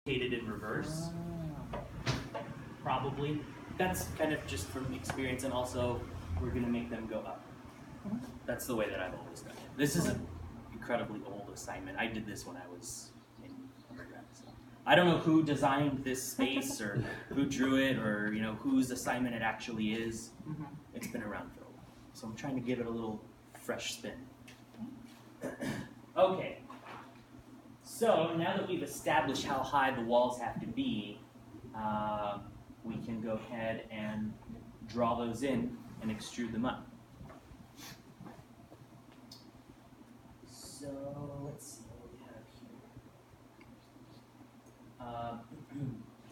rotated in reverse. Probably. That's kind of just from experience, and also we're going to make them go up. That's the way that I've always done it. This is an incredibly old assignment. I did this when I was in undergrad. So I don't know who designed this space or who drew it or whose assignment it actually is. It's been around for a while. So I'm trying to give it a little fresh spin. Okay. So now that we've established how high the walls have to be, we can go ahead and draw those in and extrude them up. So let's see what we have here.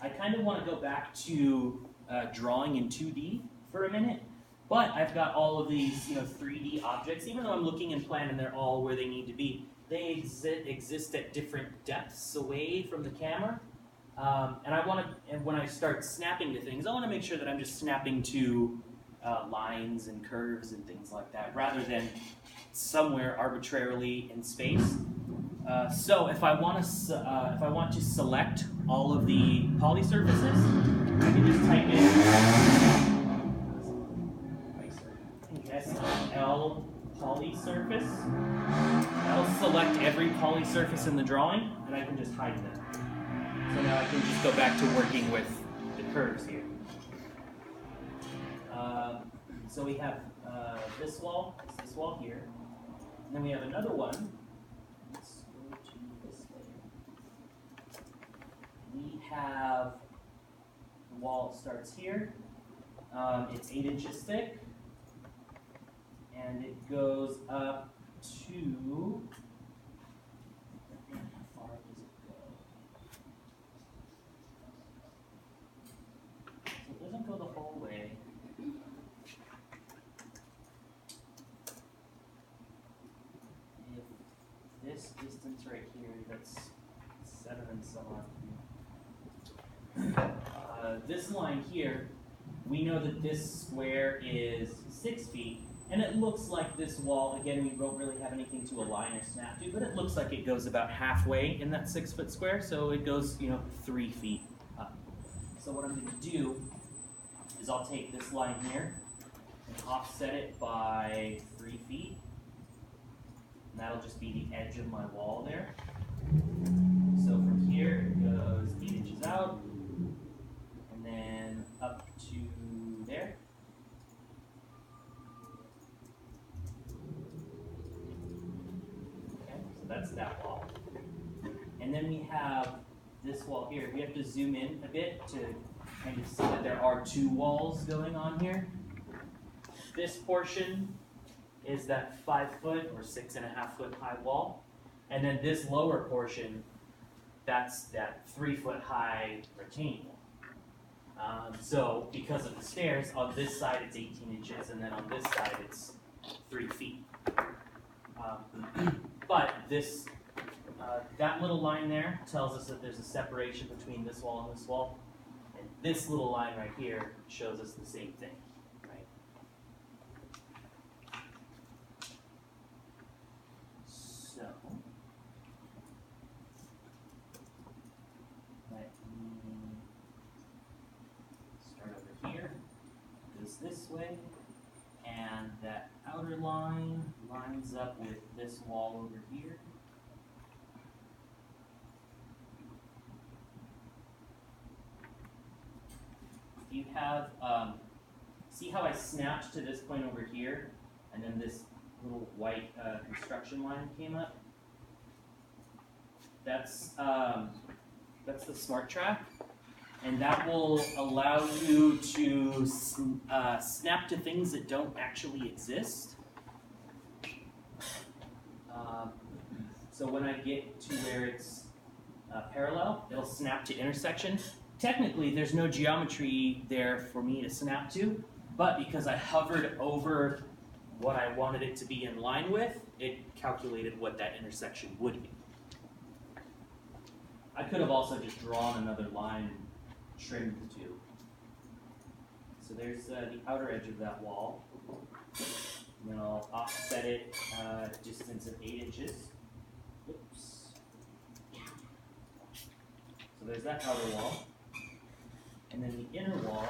I kind of want to go back to drawing in 2D for a minute, but I've got all of these 3D objects. Even though I'm looking in plan and they're all where they need to be, they exist at different depths away from the camera. And when I start snapping to things, I want to make sure that I'm just snapping to lines and curves and things like that, rather than somewhere arbitrarily in space. So if I want to select all of the poly surfaces, I can just type in SL poly surface. That'll select every poly surface in the drawing, and I can just hide them. So now I can just go back to working with the curves here. So we have this wall here, and then we have another one. Let's go to this way. We have the wall starts here. It's 8 inches thick, and it goes up to. Doesn't go the whole way. If this distance right here, that's 7 and so on. This line here, we know that this square is 6 feet, and it looks like this wall, again, we don't really have anything to align or snap to, but it looks like it goes about halfway in that 6-foot square, so it goes, 3 feet up. So what I'm going to do is I'll take this line here and offset it by 3 feet. And that'll just be the edge of my wall there. So from here it goes 8 inches out, and then up to there. Okay, so that's that wall. And then we have this wall here. We have to zoom in a bit to kind of see that there are 2 walls going on here. This portion is that 5-foot or 6.5-foot high wall. And then this lower portion, that's that 3-foot high retaining wall. So because of the stairs, on this side it's 18 inches, and then on this side it's 3 feet. But this, that little line there tells us that there's a separation between this wall and this wall. And this little line right here shows us the same thing, right? So, let me start over here. It goes this way, and that outer line lines up with this wall over here. You have, see how I snapped to this point over here, and then this little white construction line came up? That's the smart track, and that will allow you to snap to things that don't actually exist. So when I get to where it's parallel, it'll snap to intersection. Technically, there's no geometry there for me to snap to, but because I hovered over what I wanted it to be in line with, it calculated what that intersection would be. I could have also just drawn another line and trimmed the 2. So there's the outer edge of that wall. And then I'll offset it a distance of 8 inches. Oops. So there's that outer wall. And then the inner wall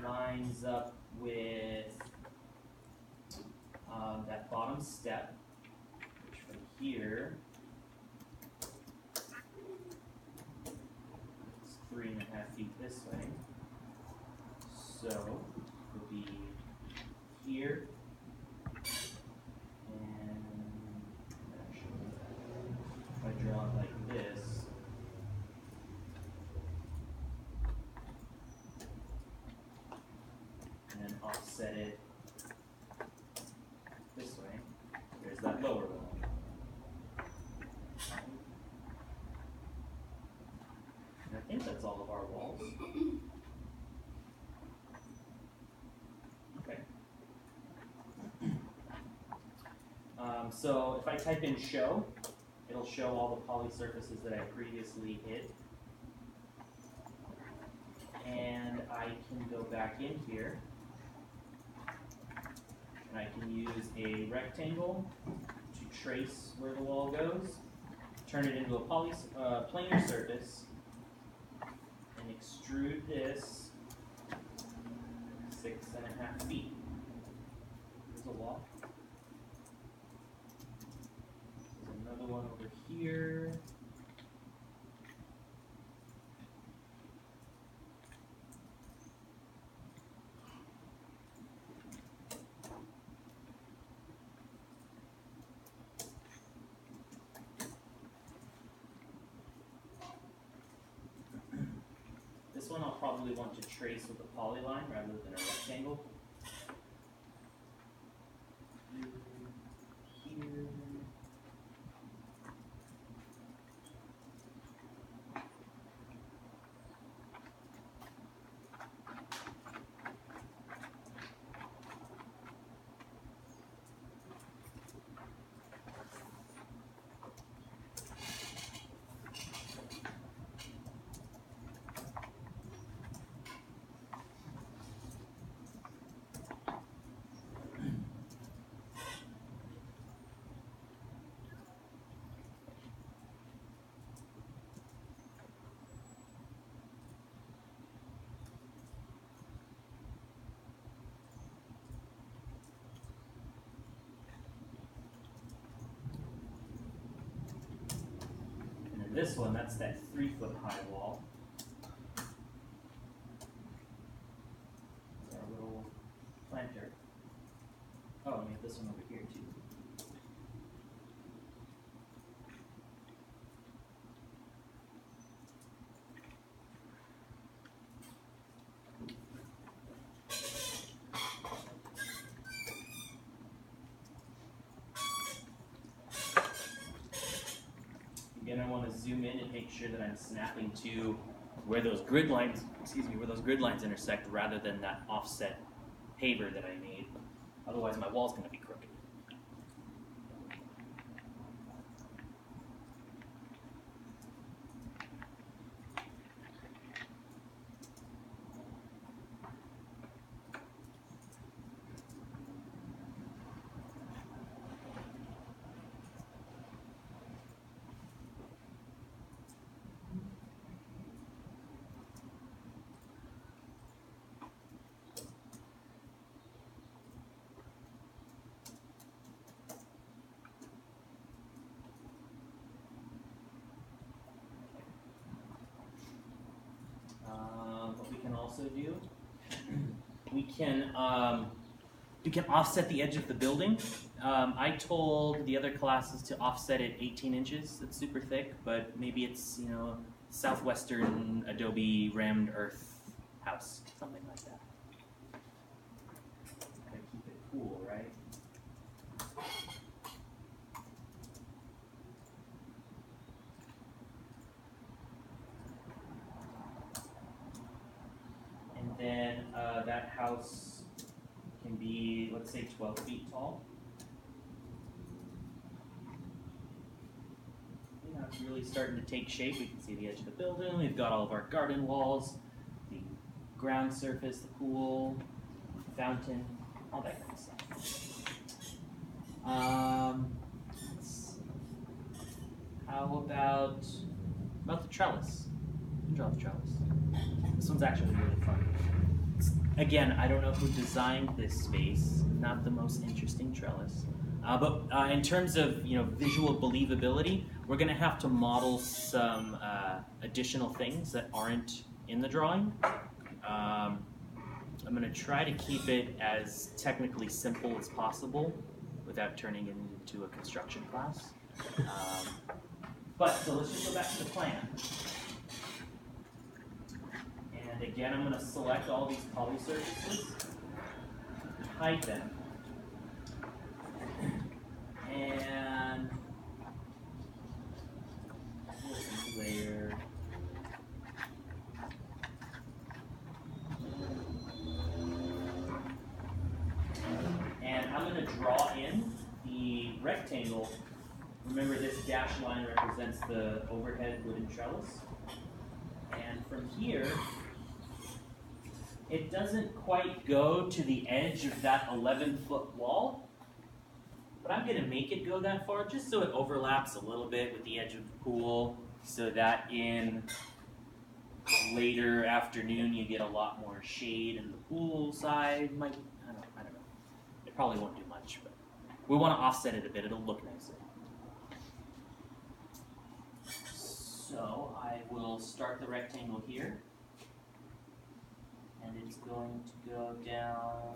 lines up with that bottom step, which from here is 3.5 feet this way. So it would be here, and actually, if I draw it like this, and then offset it this way, there's that lower wall. And I think that's all of our walls. Okay. So if I type in show, it'll show all the poly surfaces that I previously hid. And I can go back in here, and I can use a rectangle to trace where the wall goes, turn it into a planar surface, and extrude this 6.5 feet. There's a wall. There's another one over here. This one I'll probably want to trace with a polyline rather than a rectangle. Here. This one, that's that 3-foot high wall. Our little planter. Oh, and we have this one over here too. Again, I want to zoom in and make sure that I'm snapping to where those grid lines, where those grid lines intersect, rather than that offset paver that I made. Otherwise, my wall's going to be crooked. What we can also do, we can offset the edge of the building. I told the other classes to offset it 18 inches. It's super thick, but maybe it's, you know, southwestern adobe rammed earth house, something like that. Gotta keep it cool, right? And then that house can be, let's say, 12 feet tall. Yeah, it's really starting to take shape. We can see the edge of the building. We've got all of our garden walls, the ground surface, the pool, fountain, all that kind of stuff. Let's see. How about the trellis? draw the trellis. This one's actually really fun. Again, I don't know who designed this space. Not the most interesting trellis. But in terms of visual believability, we're going to have to model some additional things that aren't in the drawing. I'm going to try to keep it as technically simple as possible without turning it into a construction class. So let's just go back to the plan. And again, I'm going to select all these poly surfaces, hide them, and new layer. And I'm going to draw in the rectangle. Remember, this dashed line represents the overhead wooden trellis. And from here, it doesn't quite go to the edge of that 11-foot wall, but I'm going to make it go that far just so it overlaps a little bit with the edge of the pool, so that in later afternoon you get a lot more shade in the pool side. I don't know. It probably won't do much, but we want to offset it a bit. It'll look nicer. So I will start the rectangle here, and it's going to go down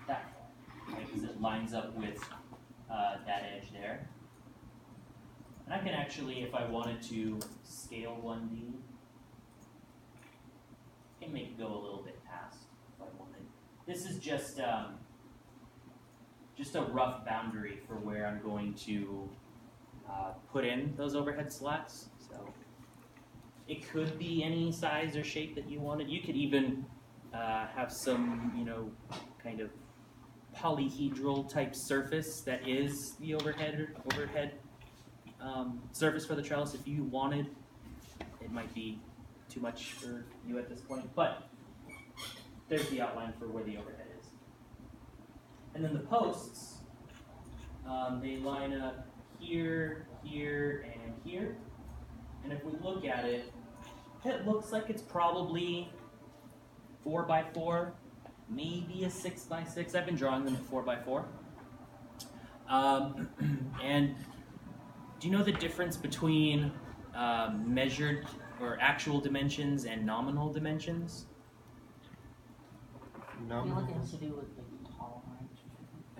that far, right? Because it lines up with that edge there. And I can actually, if I wanted to, scale 1D. I can make it go a little bit past if I wanted. This is just a rough boundary for where I'm going to put in those overhead slats. So it could be any size or shape that you wanted. You could even have some, kind of polyhedral type surface that is the overhead surface for the trellis if you wanted. It might be too much for you at this point, but there's the outline for where the overhead is. And then the posts, they line up here, here, and here. And if we look at it, it looks like it's probably 4x4, maybe a 6x6. I've been drawing them at 4x4. And do you know the difference between measured or actual dimensions and nominal dimensions? Nothing has to do with the tolerance.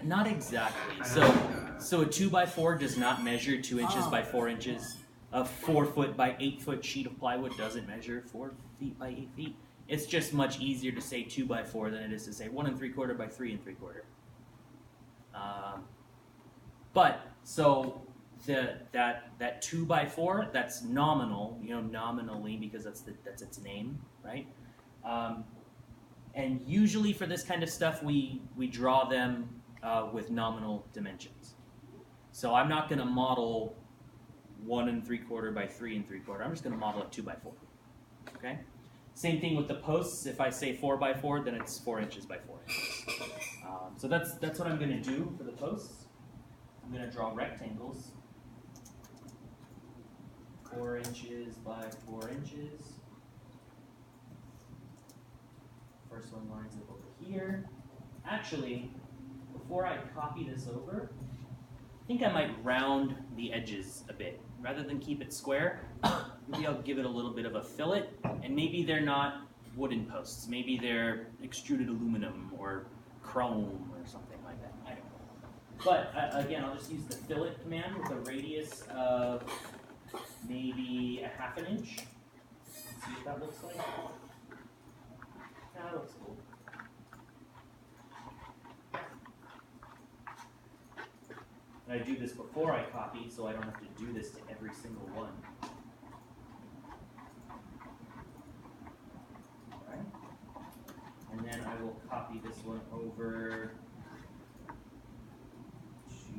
Not exactly. So a 2x4 does not measure 2 inches by 4 inches. A 4 foot by 8 foot sheet of plywood doesn't measure 4 feet by 8 feet. It's just much easier to say 2x4 than it is to say 1 3/4 by 3 3/4. So that 2x4, that's nominal, nominally, because that's its name, right? And usually for this kind of stuff, we draw them with nominal dimensions. So I'm not going to model 1 3/4 by 3 3/4. I'm just going to model it 2x4. Okay. Same thing with the posts. If I say 4x4, then it's 4 inches by 4 inches. So that's what I'm going to do for the posts. I'm going to draw rectangles. 4 inches by 4 inches. First one lines up over here. Actually, before I copy this over, I think I might round the edges a bit. Rather than keep it square, maybe I'll give it a little bit of a fillet, and maybe they're not wooden posts. Maybe they're extruded aluminum or chrome or something like that. I don't know. But again, I'll just use the fillet command with a radius of maybe 1/2 inch. Let's see what that looks like. That looks cool. And I do this before I copy, so I don't have to do this to every single one. Alright. And then I will copy this one over to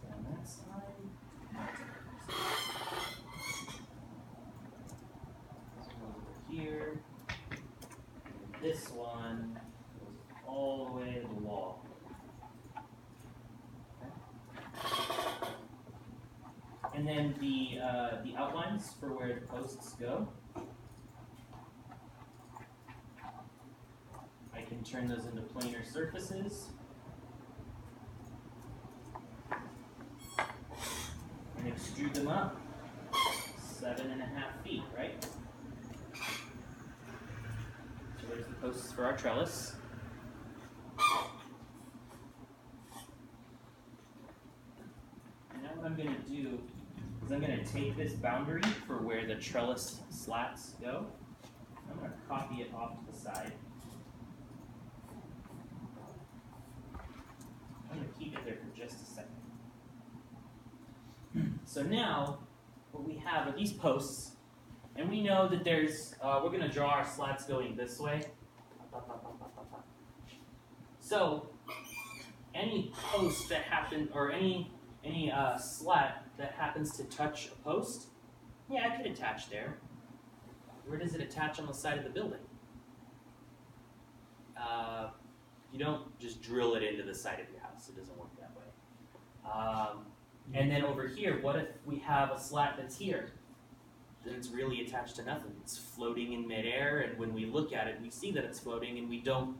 down that side. This one over here. And this one goes all the way to the wall. And And then the outlines for where the posts go. I can turn those into planar surfaces. And extrude them up 7.5 feet, right? So there's the posts for our trellis. And now what I'm going to do is I'm going to take this boundary for where the trellis slats go. I'm going to copy it off to the side. I'm going to keep it there for just a second. So now, what we have are these posts, and we know that there's, we're going to draw our slats going this way. So, any post that happens, or any slat that happens to touch a post, yeah, I could attach there. Where does it attach on the side of the building? You don't just drill it into the side of your house. It doesn't work that way. And then over here, what if we have a slat that's here? Then it's really attached to nothing. It's floating in midair, and when we look at it, we see that it's floating, and we don't,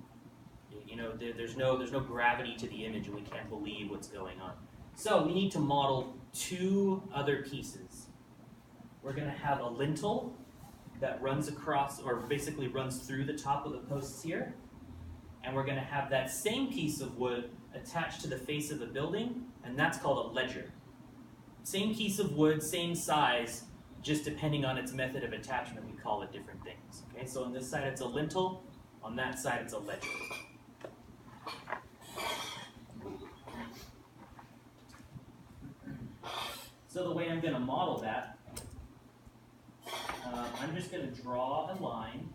you know, there's no gravity to the image, and we can't believe what's going on. So we need to model two other pieces. We're going to have a lintel that runs across, or basically runs through the top of the posts here, and we're going to have that same piece of wood attached to the face of the building, and that's called a ledger. Same piece of wood, same size, just depending on its method of attachment, we call it different things. Okay, so on this side it's a lintel, on that side it's a ledger. So the way I'm going to model that, I'm just going to draw a line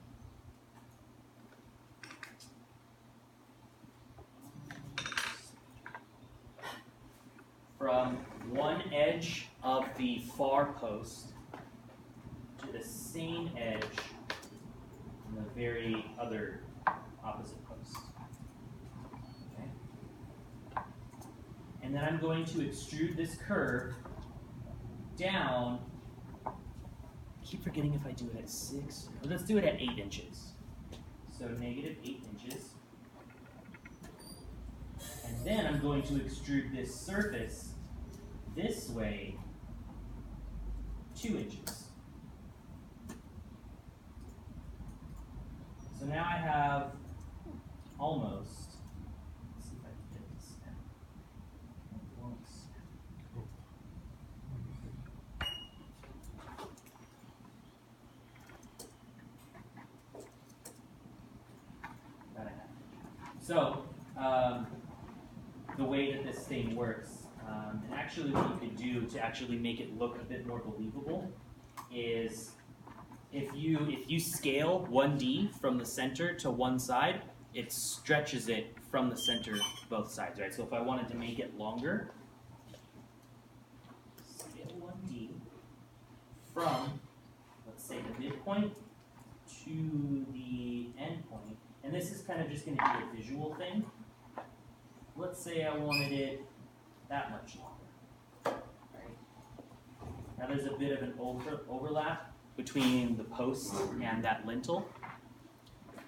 from one edge of the far post to the same edge on the very other opposite post. Okay? And then I'm going to extrude this curve down. I keep forgetting if I do it at 6. Let's do it at 8 inches. So -8 inches. And then I'm going to extrude this surface this way 2 inches. So now I have almost, let's see if I can get this now. So, the way that this thing works, and actually what you could do to actually make it look a bit more believable is if you scale 1D from the center to one side, it stretches it from the center both sides, right? So if I wanted to make it longer, scale 1D from, let's say, the midpoint to the end point, and this is kind of just going to be a visual thing. Let's say I wanted it that much longer. Right? Now there's a bit of an overlap between the post and that lintel.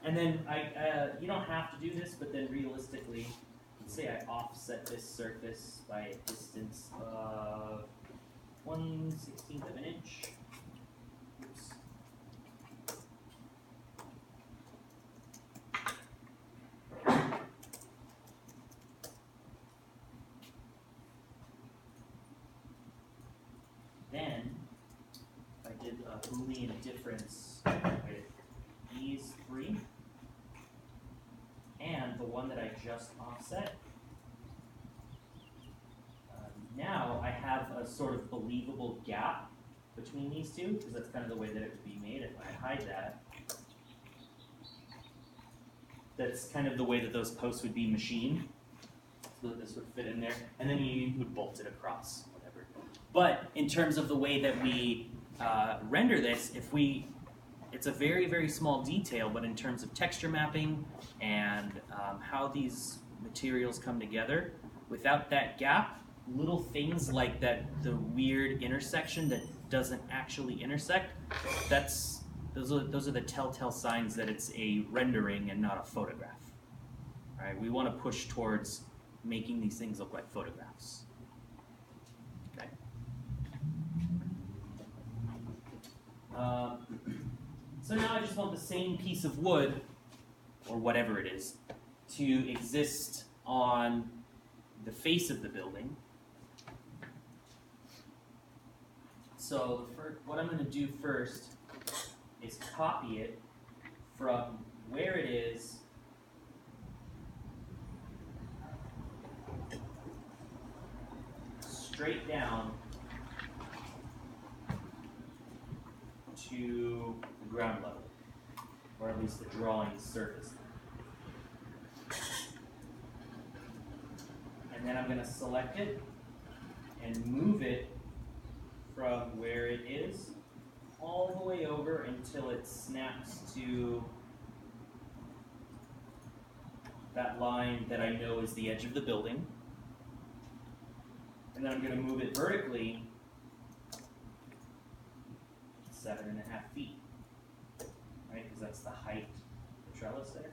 And then you don't have to do this, but then realistically, let's say I offset this surface by a distance of 1/16 of an inch. Oops. Then, if I did a Boolean difference with these three and the one that I just offset, now I have a sort of believable gap between these two, because that's kind of the way that it would be made. If I hide that, that's kind of the way that those posts would be machined, so that this would fit in there, and then you would bolt it across. But in terms of the way that we render this, it's a very, very small detail, but in terms of texture mapping and how these materials come together, without that gap, little things like that, the weird intersection that doesn't actually intersect, those are the telltale signs that it's a rendering and not a photograph. All right, we want to push towards making these things look like photographs. Okay. So now I just want the same piece of wood, or whatever it is, to exist on the face of the building. So what I'm going to do first is copy it from where it is straight down to the ground level, or at least the drawing surface. And then I'm going to select it and move it from where it is all the way over until it snaps to that line that I know is the edge of the building. And then I'm going to move it vertically 7.5 feet, right? Because that's the height of the trellis there.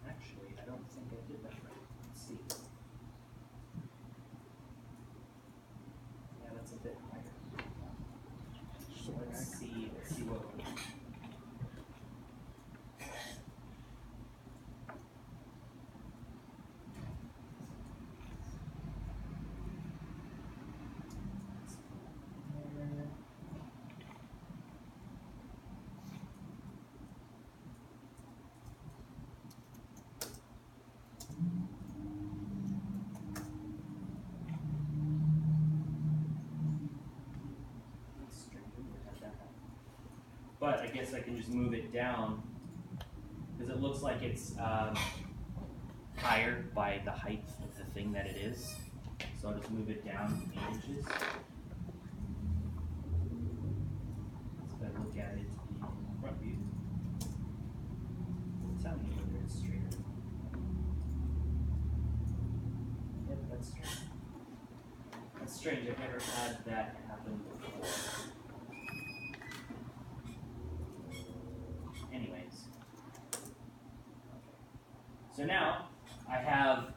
Actually, I don't think I did that right. Let's see. Yeah, that's a bit higher. So let's see what we need. But I guess I can just move it down because it looks like it's higher by the height of the thing that it is. So I'll just move it down 8 inches. So if I look at it in front view, it'll tell me whether it's straight. Yep, that's straight. That's strange. I've never had that happen before. So now I have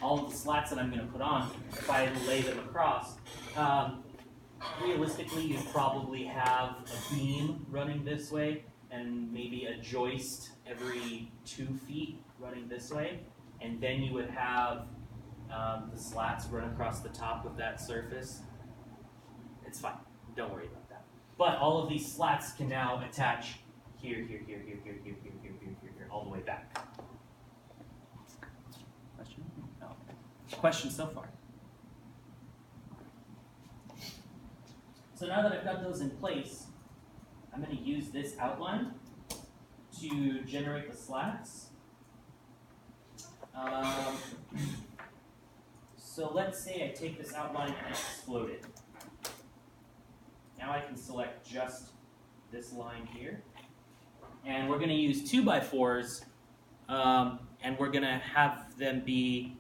all of the slats that I'm going to put on. If I lay them across, realistically you'd probably have a beam running this way and maybe a joist every 2 feet running this way, and then you would have the slats run across the top of that surface. It's fine, don't worry about that. But all of these slats can now attach here, here, here, here, here, here, here, here, here, here, all the way back. Question? No. Question so far? So now that I've got those in place, I'm going to use this outline to generate the slats. So let's say I take this outline and explode it. Now I can select just this line here. And we're going to use 2x4s, and we're going to have them be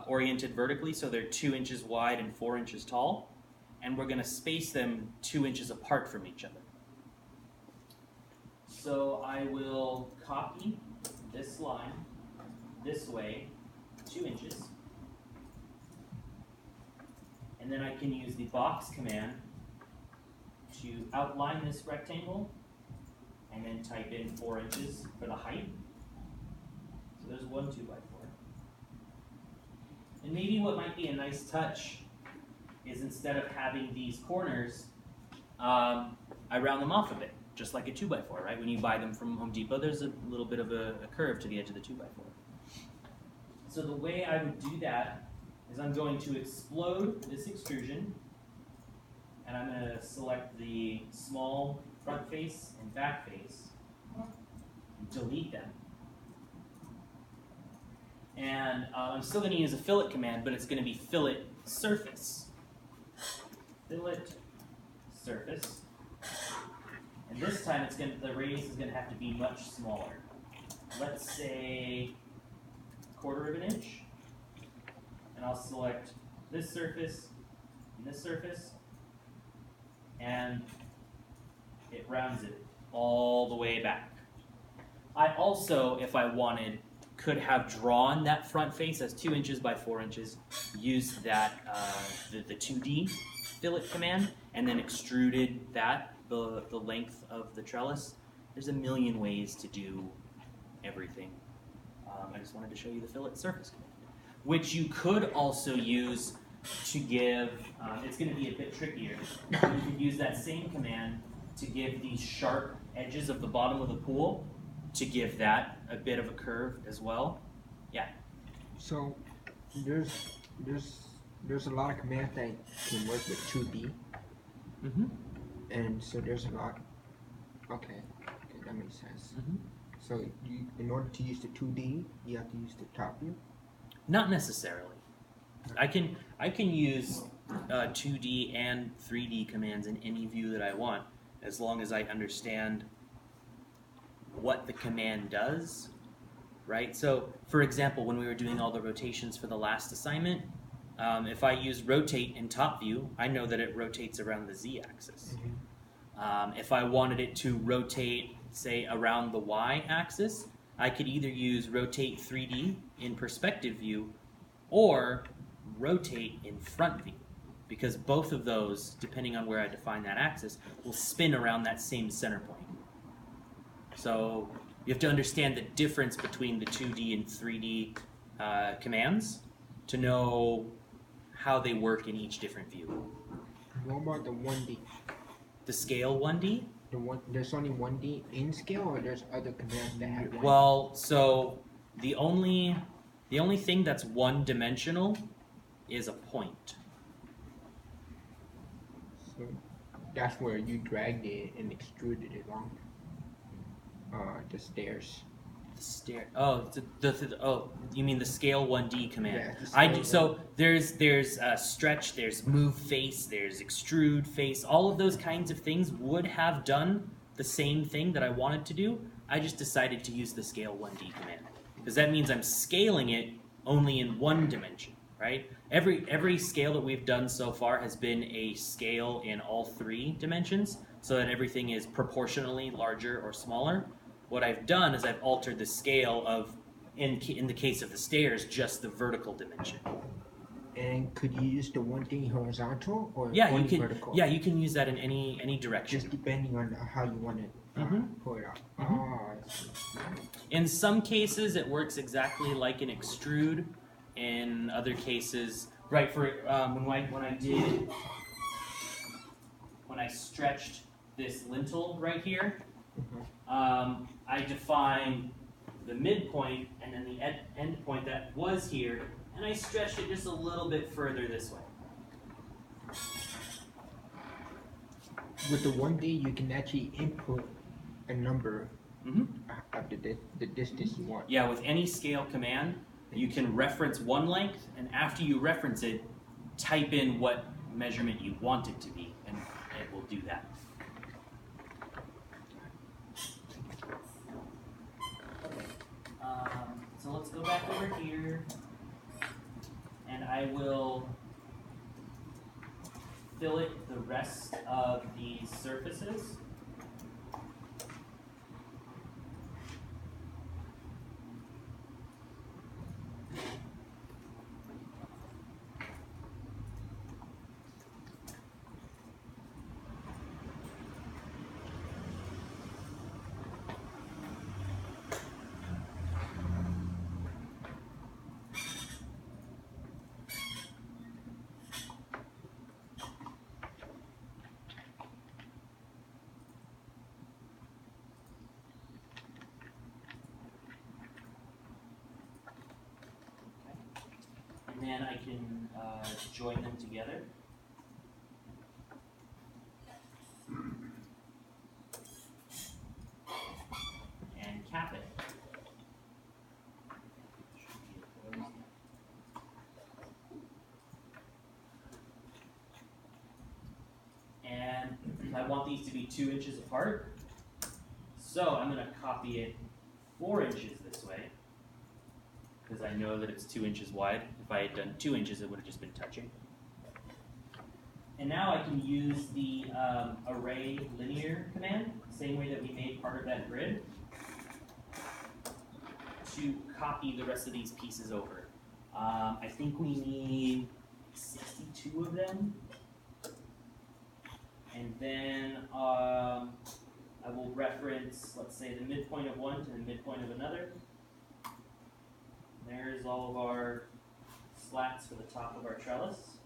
oriented vertically, so they're 2 inches wide and 4 inches tall. And we're going to space them 2 inches apart from each other. So I will copy this line this way, 2 inches. And then I can use the box command to outline this rectangle and then type in 4 inches for the height. So there's one 2x4. And maybe what might be a nice touch is instead of having these corners, I round them off a bit, just like a 2x4, right? When you buy them from Home Depot, there's a little bit of a curve to the edge of the 2x4. So the way I would do that is I'm going to explode this extrusion, and I'm going to select the small front face and back face, and delete them. And I'm still going to use a fillet command, but it's going to be fillet surface. Fillet surface. And this time the radius is going to have to be much smaller. Let's say 1/4 of an inch. And I'll select this surface and this surface, and it rounds it all the way back. I also, if I wanted, could have drawn that front face as 2 inches by 4 inches, used that the 2D fillet command, and then extruded that the length of the trellis. There's a million ways to do everything. I just wanted to show you the fillet surface command, which you could also use to give, it's going to be a bit trickier, you could use that same command to give these sharp edges of the bottom of the pool, to give that a bit of a curve as well. Yeah. So there's a lot of commands that can work with 2D. Mm-hmm. And so there's a lot. Okay, that makes sense. Mm-hmm. So in order to use the 2D, you have to use the top view? Not necessarily. I can use 2D and 3D commands in any view that I want, as long as I understand what the command does, right? So, for example, when we were doing all the rotations for the last assignment, if I use rotate in top view, I know that it rotates around the z-axis. Mm-hmm. If I wanted it to rotate, say, around the y-axis, I could either use rotate 3D in perspective view or rotate in front view, because both of those, depending on where I define that axis, will spin around that same center point. So you have to understand the difference between the 2D and 3D commands to know how they work in each different view. What about the 1D? The scale 1D? There's only 1D in scale, or there's other commands that have 1D? Well, so the only thing that's one-dimensional is a point. So that's where you dragged it and extruded it along the stairs. The stair. Oh, oh, you mean the scale 1D command? Yeah, the scale So there's stretch, there's move face, there's extrude face. All of those kinds of things would have done the same thing that I wanted to do. I just decided to use the scale 1D command, because that means I'm scaling it only in one dimension, right? Every scale that we've done so far has been a scale in all 3 dimensions, so that everything is proportionally larger or smaller. What I've done is I've altered the scale of, in the case of the stairs, just the vertical dimension. And could you use the 1D horizontal or Yeah, only you can. vertical? Yeah, you can use that in any direction. Just depending on how you want to pull it out. Mhm. Oh, I see. In some cases, it works exactly like an extrude. In other cases, right? For when I stretched this lintel right here, I defined the midpoint and then the end point that was here, and I stretched it just a little bit further this way. With the 1D, you can actually input a number of the distance you want. Yeah, with any scale command, you can reference one length, and after you reference it, type in what measurement you want it to be, and it will do that. So let's go back over here, and I will fillet the rest of these surfaces. And then I can join them together. And cap it. And I want these to be 2 inches apart. So I'm going to copy it 4 inches this way. because I know that it's 2 inches wide. If I had done 2 inches, it would have just been touching. And now I can use the array linear command, same way that we made part of that grid, to copy the rest of these pieces over. I think we need 62 of them. And then I will reference, let's say, the midpoint of one to the midpoint of another. There's all of our slats for the top of our trellis.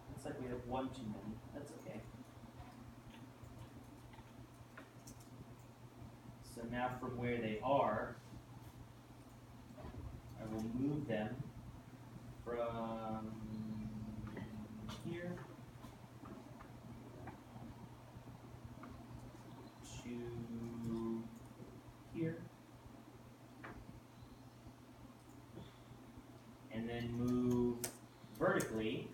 Looks like we have one too many. That's okay. So now from where they are, I will move them from here to here, and then move vertically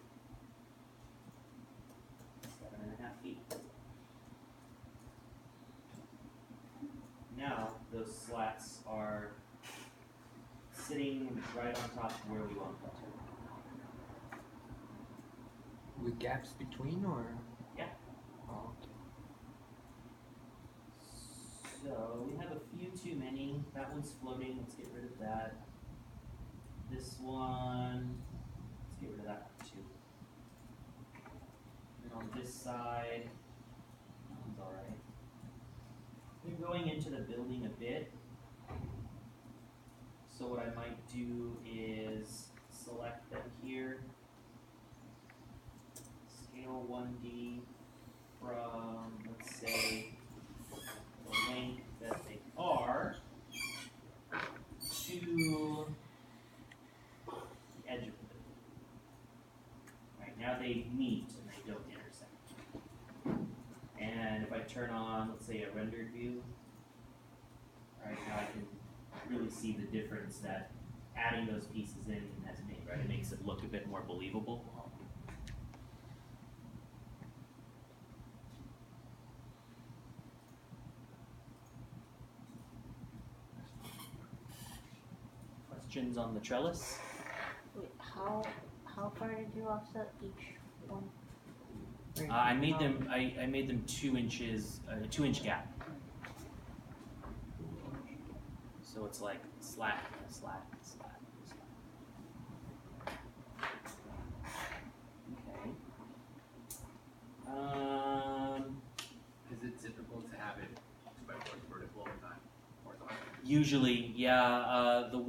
7.5 feet. Now those slats are sitting right on top of where we want them to. With gaps between, or? Yeah. Oh, okay. So we have a few too many. That one's floating. Let's get rid of that. This one, let's get rid of that one too. And on this side, that one's alright. We're going into the building a bit. So what I might do is select them here. Scale 1D from, let's say, the length that they are to the edge of the building. Right, now they meet and they don't intersect. And if I turn on, let's say, a rendered view, right, now I can really see the difference that adding those pieces in has made, right? It makes it look a bit more believable. Questions on the trellis? Wait, how far did you offset each one? I made them. I made them 2 inches, a 2-inch gap. So it's like slat, slat, slat, slat. Okay. Is it difficult to have it 2x4 vertical all the time? Horizontal? Usually, yeah. The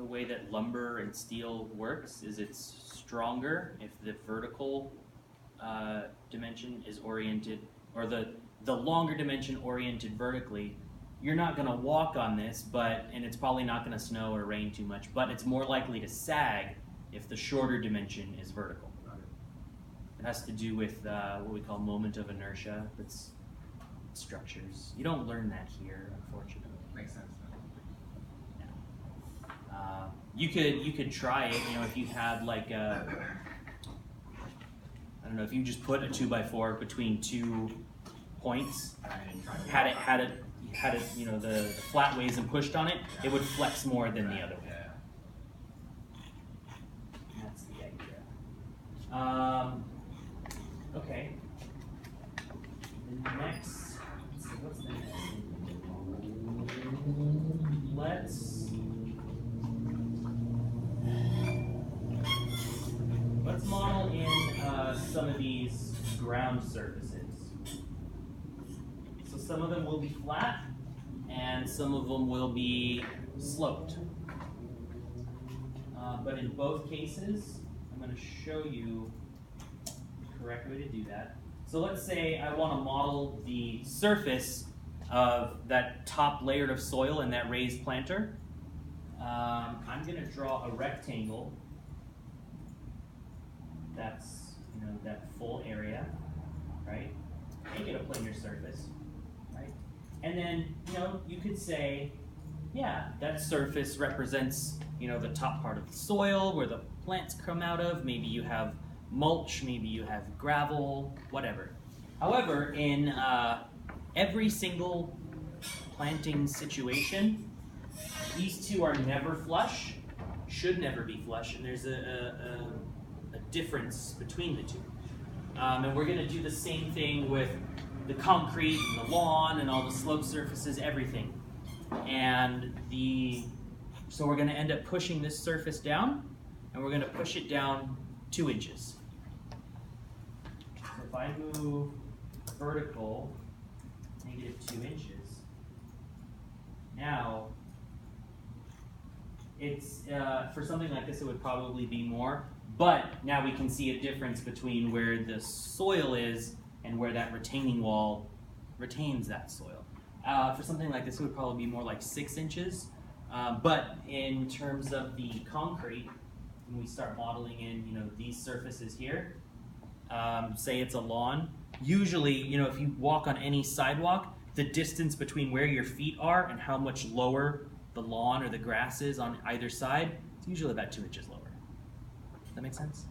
way that lumber and steel works is it's stronger if the vertical dimension is oriented, or the longer dimension oriented vertically. You're not going to walk on this, and it's probably not going to snow or rain too much, but it's more likely to sag if the shorter dimension is vertical. It has to do with what we call moment of inertia. That's structures. You don't learn that here, unfortunately. Makes sense. You could try it. You know, if you had like I don't know, if you just put a 2x4 between 2 points, had it, you know, the flat ways and pushed on it, it would flex more than the other way. That's the idea. Okay. The next, let's see, what's the next thing? Let's model in some of these ground surfaces. So some of them will be flat, and some of them will be sloped. But in both cases, I'm going to show you the correct way to do that. So let's say I want to model the surface of that top layer of soil in that raised planter. I'm going to draw a rectangle that's, you know, that full area, right? Make it a planar surface, right? And then, you know, you could say, yeah, that surface represents, you know, the top part of the soil where the plants come out of. Maybe you have mulch, maybe you have gravel, whatever. However, in every single planting situation, these two are never flush, should never be flush, and there's a difference between the two. And we're going to do the same thing with the concrete and the lawn and all the slope surfaces, everything. And so we're going to end up pushing this surface down, and we're going to push it down 2 inches. So if I move vertical -2 inches, now it's for something like this it would probably be more, but now we can see a difference between where the soil is and where that retaining wall retains that soil. For something like this it would probably be more like 6 inches, but in terms of the concrete, when we start modeling in these surfaces here, say it's a lawn, usually if you walk on any sidewalk, the distance between where your feet are and how much lower the lawn or the grass is on either side, it's usually about 2 inches lower. Does that make sense?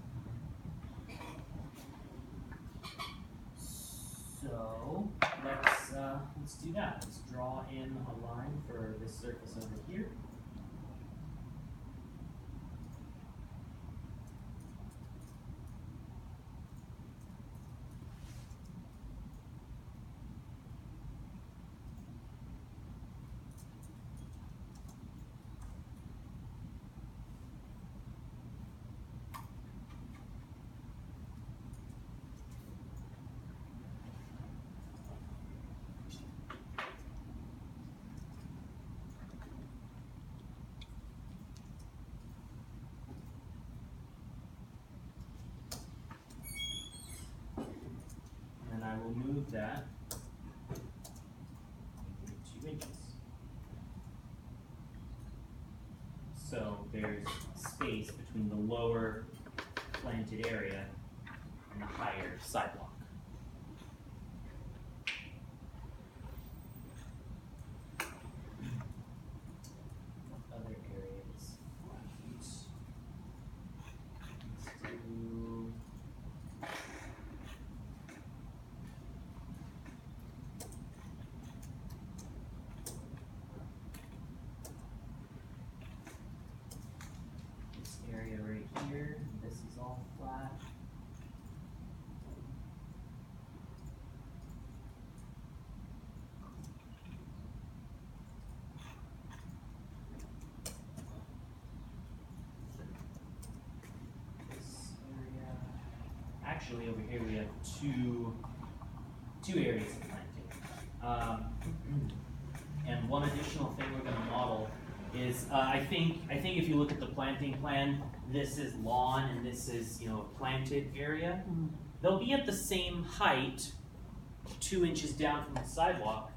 So let's do that. Let's draw in a line for this surface over here. I will move that 2 inches. So there's space between the lower planted area and the higher sidewalk. Other areas. Let's do area right here. This is all flat. This area. Actually, over here we have two areas of planting. And one additional thing we're going to model is I think if you look at the planting plan, this is lawn and this is a planted area. They'll be at the same height, 2 inches down from the sidewalk,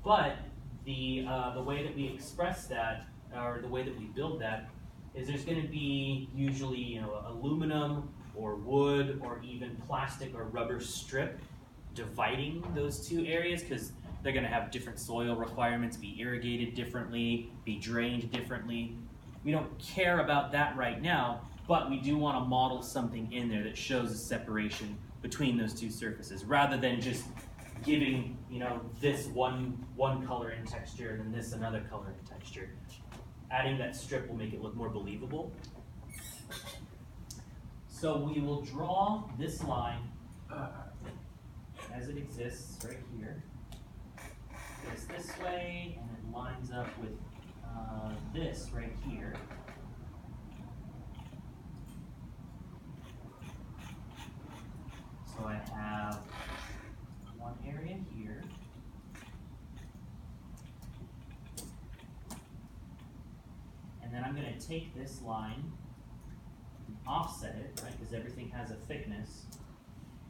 but the way that we express that, or the way that we build that, is there's going to be usually aluminum or wood or even plastic or rubber strip dividing those two areas, because they're going to have different soil requirements, be irrigated differently, be drained differently. We don't care about that right now, but we do want to model something in there that shows a separation between those two surfaces, rather than just giving this one color and texture and then this another color and texture. Adding that strip will make it look more believable. So we will draw this line as it exists right here. Goes this way, and it lines up with this right here. So I have one area here. And then I'm going to take this line and offset it, right, because everything has a thickness.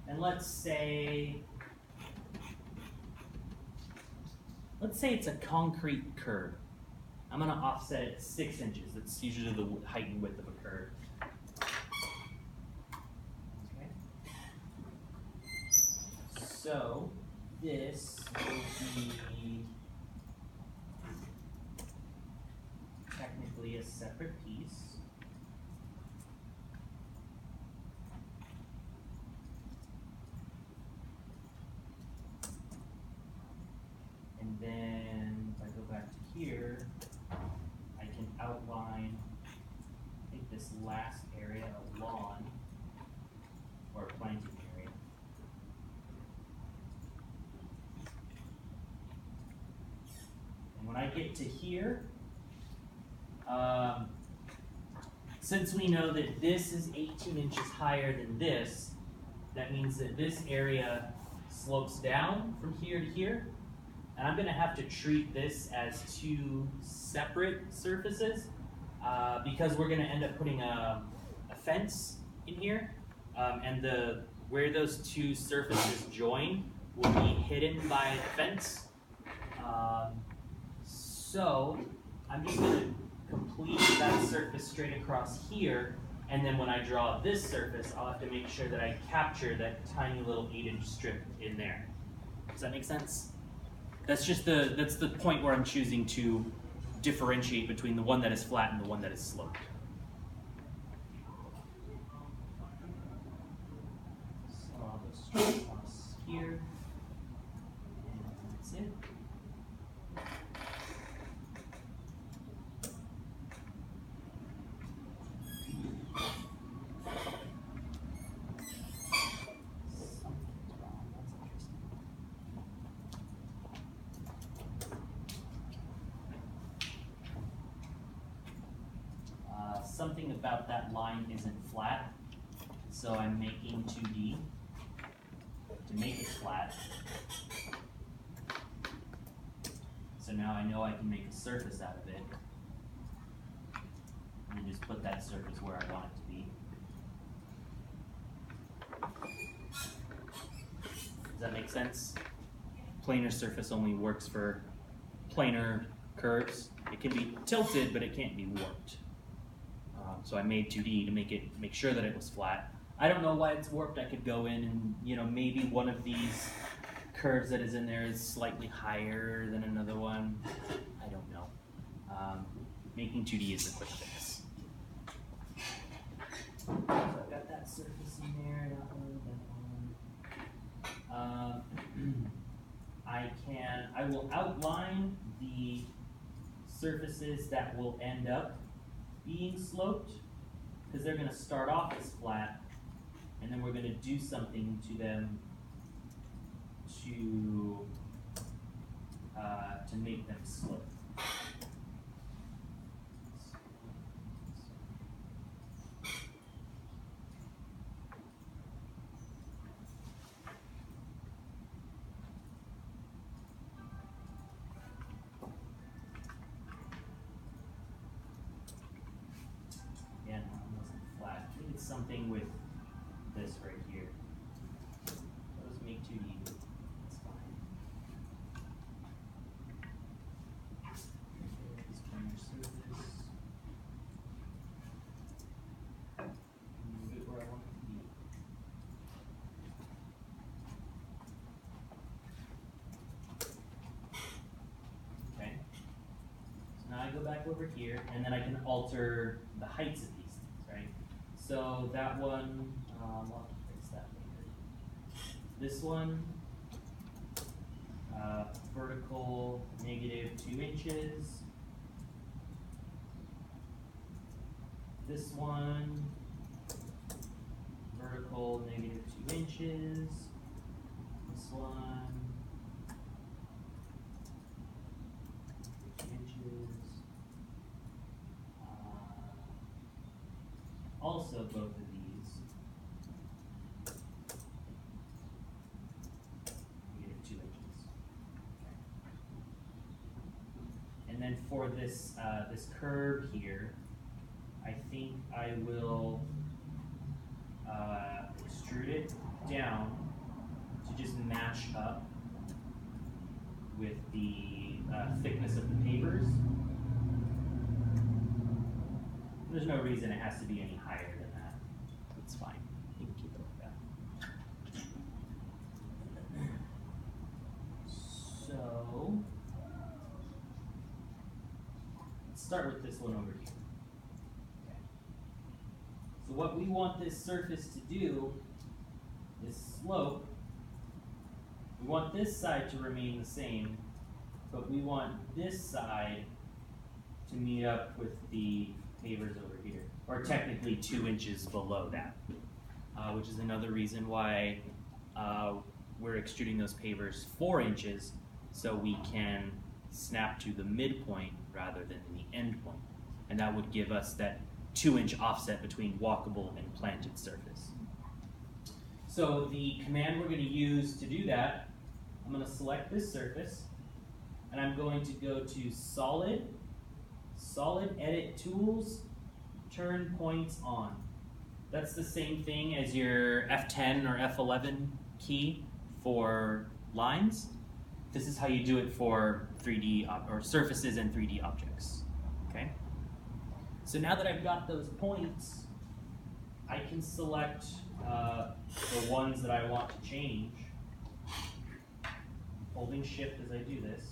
And let's say it's a concrete curb. I'm going to offset it 6 inches. That's usually the height and width of a curb. Okay. So this will be technically a separate piece. this last area a lawn or a planting area. And when I get to here, since we know that this is 18 inches higher than this, that means that this area slopes down from here to here. And I'm going to have to treat this as two separate surfaces because we're going to end up putting a fence in here. And where those two surfaces join will be hidden by the fence. So I'm just going to complete that surface straight across here. And then when I draw this surface, I'll have to make sure that I capture that tiny little 8-inch strip in there. Does that make sense? That's the point where I'm choosing to differentiate between the one that is flat and the one that is sloped. So I'll go straight across here, and that's it. Something about that line isn't flat, so I'm making 2D to make it flat. So now I know I can make a surface out of it, and then just put that surface where I want it to be. Does that make sense? Planar surface only works for planar curves. It can be tilted, but it can't be warped. So I made 2D to make sure that it was flat. I don't know why it's warped. I could go in and maybe one of these curves that is in there is slightly higher than another one. I don't know. Making 2D is a quick fix. So I've got that surface in there. That one. I will outline the surfaces that will end up being sloped, because they're going to start off as flat, and then we're going to do something to them to make them slope. Yeah, no, it wasn't flat. I think it's something with this right here. Let's make 2D. That's fine. This planar surface. Move it where I want it to be. Okay. So now I go back over here, and then I can alter the heights of these things, right? So that one, we'll have to fix that later. This one, vertical -2 inches. This one, vertical -2 inches. This one, 2 inches. Also both of these, -2 inches. Okay. And then for this this curve here, I think I will extrude it down to just match up with the thickness of the papers. There's no reason it has to be any higher than that. It's fine. You can keep it like that. So, let's start with this one over here. Okay. So what we want this surface to do is slope. We want this side to remain the same, but we want this side to meet up with the pavers over here. or technically 2 inches below that, which is another reason why we're extruding those pavers 4 inches so we can snap to the midpoint rather than the end point. And that would give us that 2-inch offset between walkable and planted surface. So the command we're going to use to do that, I'm going to select this surface, and I'm going to go to Solid, Edit Tools, Turn Points On. That's the same thing as your F10 or F11 key for lines. This is how you do it for 3D or surfaces and 3D objects. Okay. So now that I've got those points, I can select the ones that I want to change, holding Shift as I do this.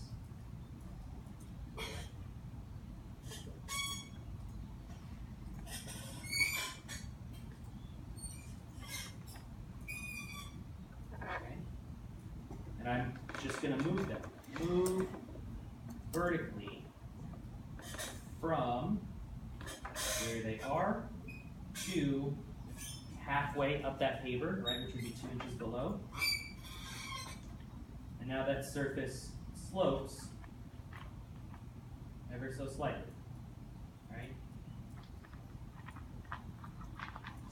Okay. And I'm just going to move them. Move vertically from where they are to halfway up that paver, right, which would be 2 inches below. And now that surface slopes ever so slightly, right?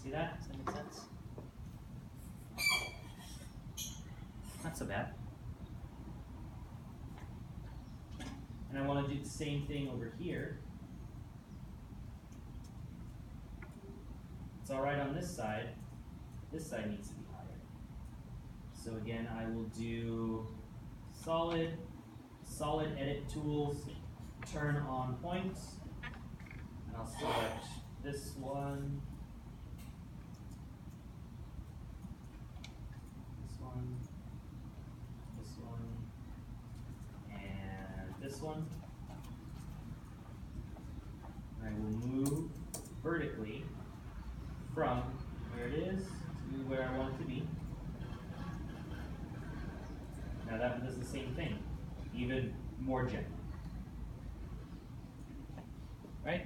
See that? Does that make sense? Not so bad. And I want to do the same thing over here. It's all right on this side. This side needs to be higher. So again, I will do solid edit tools, turn on points, and I'll select this one, and this one. I will move vertically from where it is to where I want it to be. Now that one does the same thing, even more gently. Right?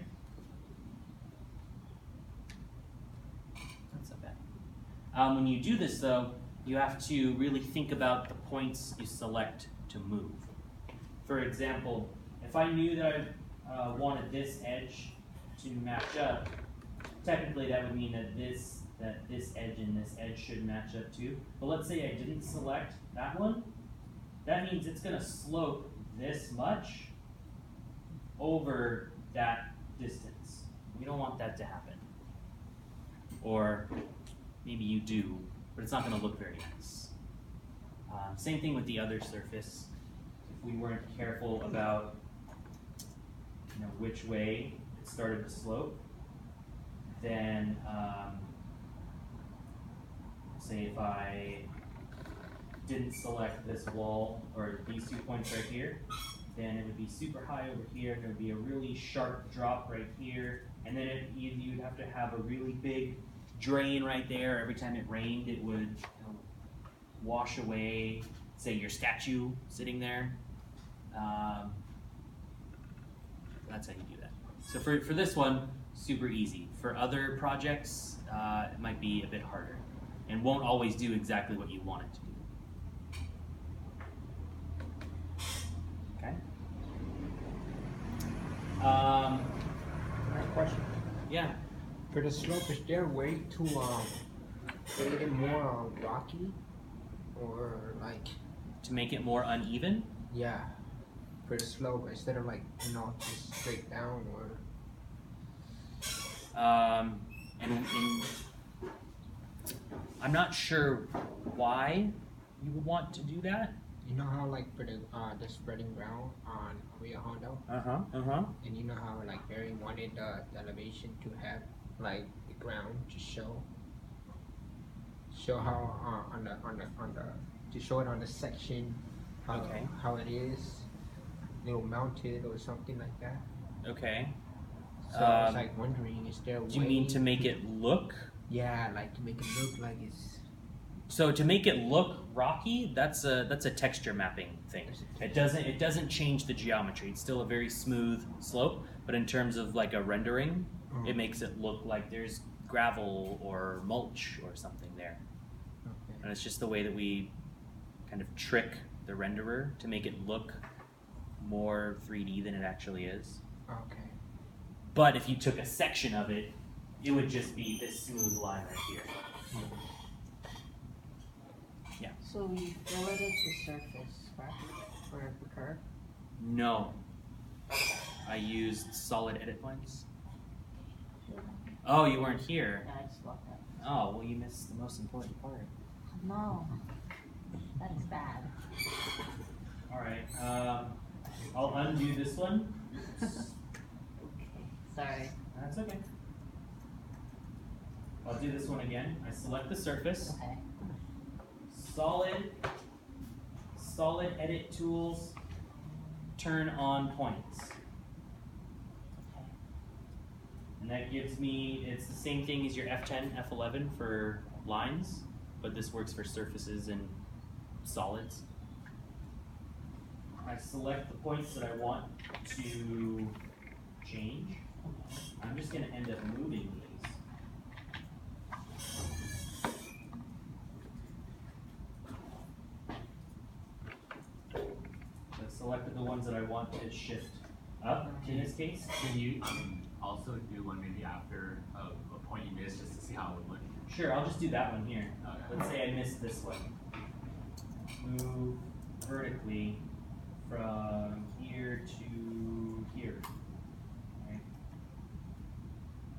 Not so bad. When you do this though, you have to really think about the points you select to move. For example, if I knew that I wanted this edge to match up, technically that would mean that this edge and this edge should match up too. But let's say I didn't select that one. That means it's going to slope this much over that distance. We don't want that to happen. Or maybe you do, but it's not going to look very nice. Same thing with the other surface. If we weren't careful about which way it started to slope, then say if I didn't select this wall or these 2 points right here, then it would be super high over here. There would be a really sharp drop right here, and then you'd have to have a really big drain right there. Every time it rained, it would wash away, say, your statue sitting there. That's how you do that. So for this one, super easy. For other projects, it might be a bit harder and won't always do exactly what you want it to do. Okay. I have a question. Yeah. For the slope, is there a way to make it more rocky, or like To make it more uneven? yeah, for the slope instead of just straight down or And I'm not sure why you would want to do that. you know how for the spreading ground on Korea Hondo, and you know how Barry wanted the elevation to have the ground to show how on the to show it on the section how Okay. how it is, mounted or something like that. Okay. So I was wondering, is there a way? Do you mean to make it look? Yeah, to make it look like it's. So to make it look rocky, that's a texture mapping thing. It doesn't change the geometry. It's still a very smooth slope, but in terms of a rendering, It makes it look like there's gravel or mulch or something there. Okay. And it's just the way that we kind of trick the renderer to make it look more 3D than it actually is. Okay. But if you took a section of it, it would just be this smooth line right here. Yeah. So you filleted the surface, right? For the curve? No. I used solid edit points. Oh, you weren't here. Yeah, I just love that. Oh, well, you missed the most important part. No. That is bad. Alright, I'll undo this one. Okay. Sorry. That's okay. I'll do this one again. I select the surface. Okay. Solid edit tools, turn on points. Okay. And that gives me, it's the same thing as your F10, F11 for lines, but this works for surfaces and solids. I select the points that I want to change. I'm just going to end up moving these. I selected the ones that I want to shift up in this case. Can you also do one maybe after a point you missed just to see how it would look? Sure, I'll just do that one here. Okay. Let's say I missed this one. Move vertically from here to here. Right.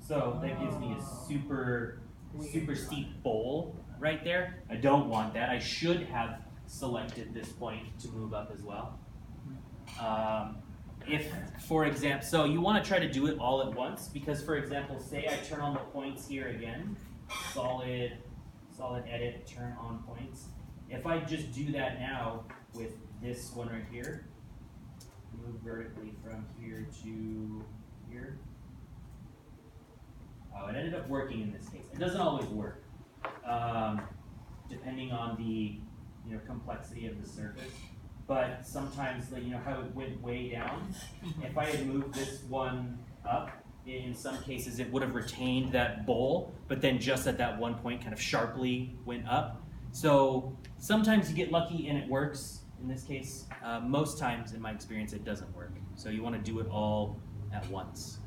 So that gives me a super steep bowl right there. I don't want that. I should have selected this point to move up as well. If, for example, so you want to try to do it all at once because, for example, say I turn on the points here again, solid edit, turn on points. If I just do that now with this one right here, move vertically from here to here. Oh, it ended up working in this case. It doesn't always work, depending on the complexity of the surface. But sometimes, how it went way down. If I had moved this one up, in some cases it would have retained that bowl, but then just at that one point kind of sharply went up. So sometimes you get lucky and it works. In this case, most times in my experience it doesn't work. So you want to do it all at once.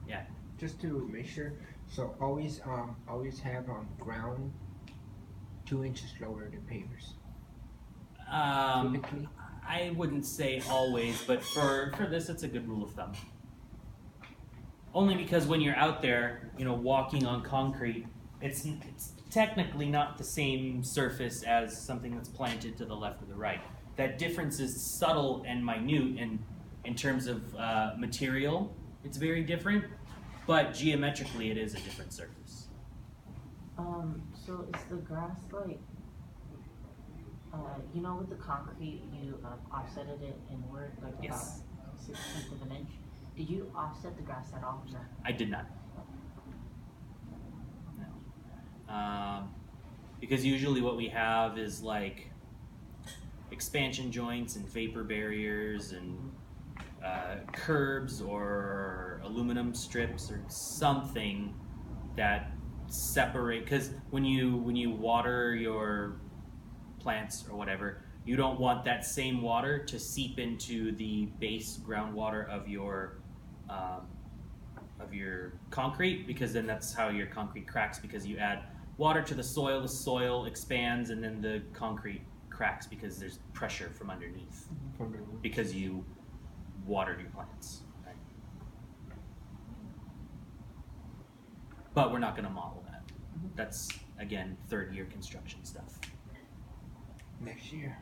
Yeah. Just to make sure, so always have ground 2 inches lower than pavers. Typically. I wouldn't say always, but for this, it's a good rule of thumb. Only because when you're out there, walking on concrete, it's technically not the same surface as something that's planted to the left or the right. That difference is subtle and minute, and in terms of material, it's very different, but geometrically, it is a different surface. So is the grass like, with the concrete, you offsetted it inward, like Yes. about 6/10 of an inch. Did you offset the grass at all? No. I did not. No. Because usually what we have is like expansion joints and vapor barriers and curbs or aluminum strips or something that separate. Because when you water your plants or whatever, you don't want that same water to seep into the base groundwater of your concrete, because then that's how your concrete cracks, because you add water to the soil expands, and then the concrete cracks because there's pressure from underneath because you watered your plants. Right? But we're not going to model that. That's, again, third-year construction stuff. Next year.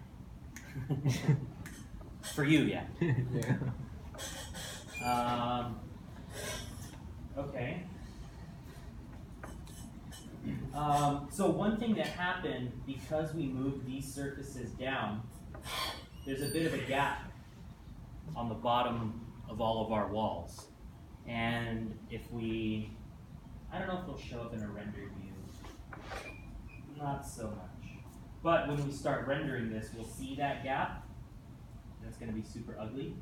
For you, yeah. Yeah. Okay. So one thing that happened because we moved these surfaces down, there's a bit of a gap on the bottom of all of our walls. And if we, I don't know if it'll show up in a rendered view. Not so much. But when we start rendering this, we'll see that gap. That's going to be super ugly.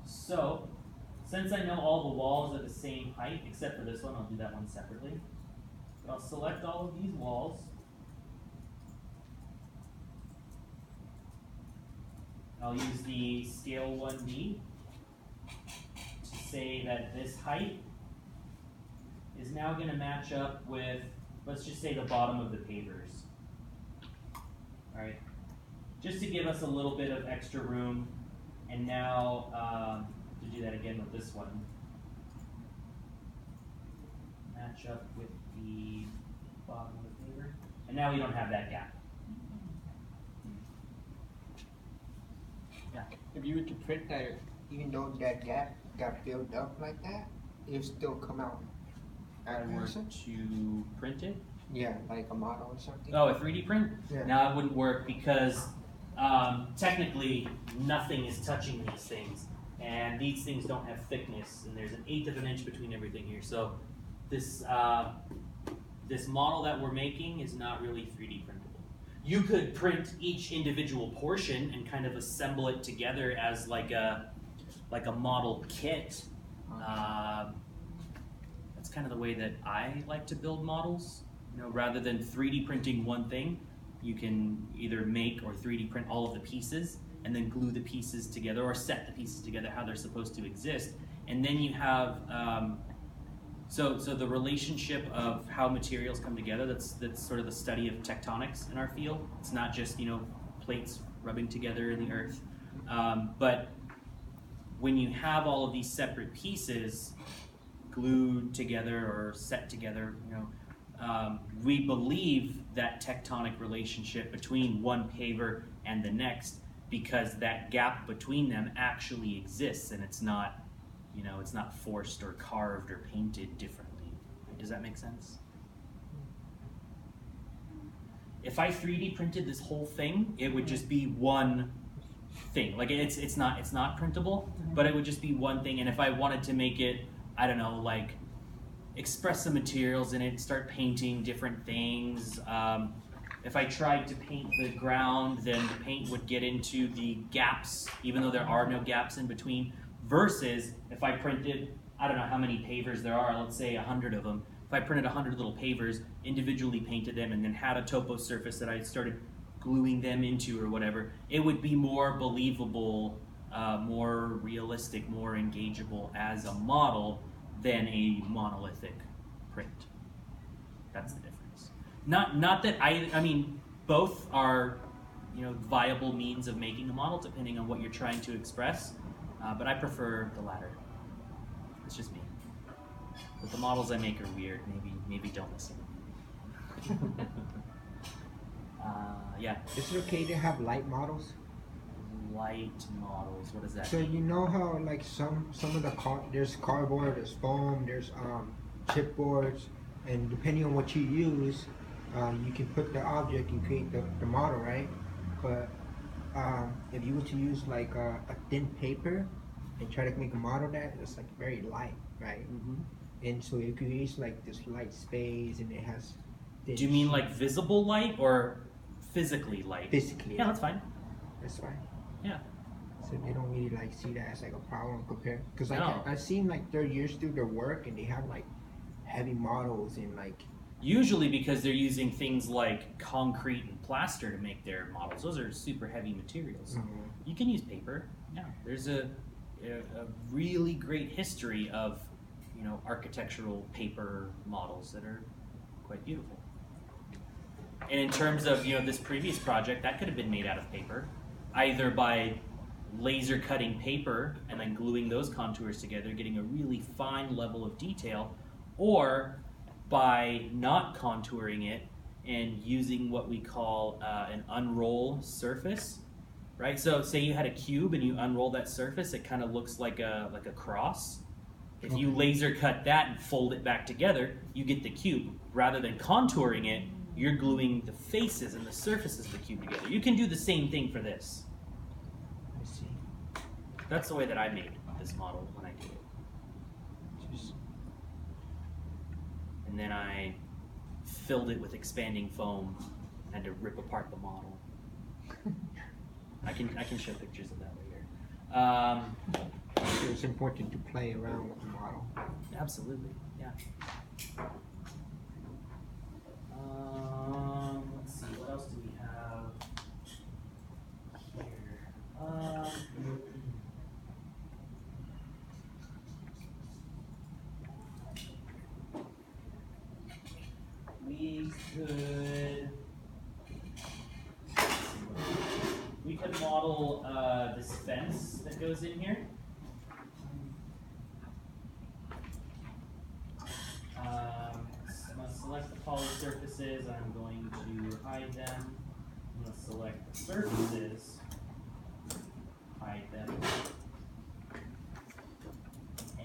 So, since I know all the walls are the same height, except for this one, I'll do that one separately. But I'll select all of these walls. I'll use the scale 1D to say that this height is now going to match up with, let's just say, the bottom of the pavers. All right, just to give us a little bit of extra room. And now, to do that again with this one, match up with the bottom of the paver. And now we don't have that gap. Yeah. If you were to print that, even though that gap got filled up like that, it'll still come out. I were to print it? Yeah, like a model or something. Oh, a 3D print? Yeah. Now it wouldn't work because technically nothing is touching these things. And these things don't have thickness, and there's an 1/8 of an inch between everything here. So this, this model that we're making is not really 3D printable. You could print each individual portion and kind of assemble it together as like a model kit. That's kind of the way that I like to build models. You know, rather than 3D printing one thing, you can either make or 3D print all of the pieces and then glue the pieces together or set the pieces together how they're supposed to exist. And then you have, so the relationship of how materials come together, that's sort of the study of tectonics in our field. It's not just, you know, plates rubbing together in the earth. But when you have all of these separate pieces glued together or set together, you know, we believe that tectonic relationship between one paver and the next, because that gap between them actually exists and it's not, you know, it's not forced or carved or painted differently. Does that make sense? If I 3D printed this whole thing, it would just be one thing. Like it's not printable, but it would just be one thing. And if I wanted to make it, I don't know, like express some materials in it, start painting different things. If I tried to paint the ground, then the paint would get into the gaps, even though there are no gaps in between, versus if I printed, I don't know how many pavers there are, let's say 100 of them. If I printed 100 little pavers, individually painted them, and then had a topo surface that I started gluing them into or whatever, it would be more believable, more realistic, more engageable as a model than a monolithic print. That's the difference. Not that I mean, both are, you know, viable means of making a model depending on what you're trying to express, but I prefer the latter. It's just me. But the models I make are weird. Maybe don't listen. Yeah. Is it okay to have light models? Light models. What does that So mean? you know how like some of the there's cardboard, there's foam, there's chipboards, and depending on what you use, you can put the object and create the model, right? But if you were to use like a thin paper and try to make a model it's like very light, right? Mm-hmm. And so it creates like this light space, and it has. Do you mean like visible light or physically light? Physically? Yeah, that's fine. That's fine. Yeah. So they don't really like see that as like a problem compared, because like No. I've seen like their years through their work, and they have like heavy models and like. Usually because they're using things like concrete and plaster to make their models. Those are super heavy materials. Mhm. You can use paper. Yeah. There's a really great history of, you know, architectural paper models that are quite beautiful. And in terms of, you know, this previous project, that could have been made out of paper, either by laser cutting paper and then gluing those contours together, getting a really fine level of detail, or by not contouring it and using what we call an unroll surface, right? So say you had a cube and you unroll that surface, it kind of looks like a cross. If you laser cut that and fold it back together, you get the cube. Rather than contouring it, you're gluing the faces and the surfaces of the cube together. You can do the same thing for this. I see. That's the way that I made this model when I did it. And then I filled it with expanding foam and had to rip apart the model. I can show pictures of that later. So it's important to play around with the model. Absolutely, yeah. Let's see, what else do we have here? We could model this fence that goes in here. I'm going to select the poly surfaces. I'm going to hide them. I'm going to select the surfaces, hide them,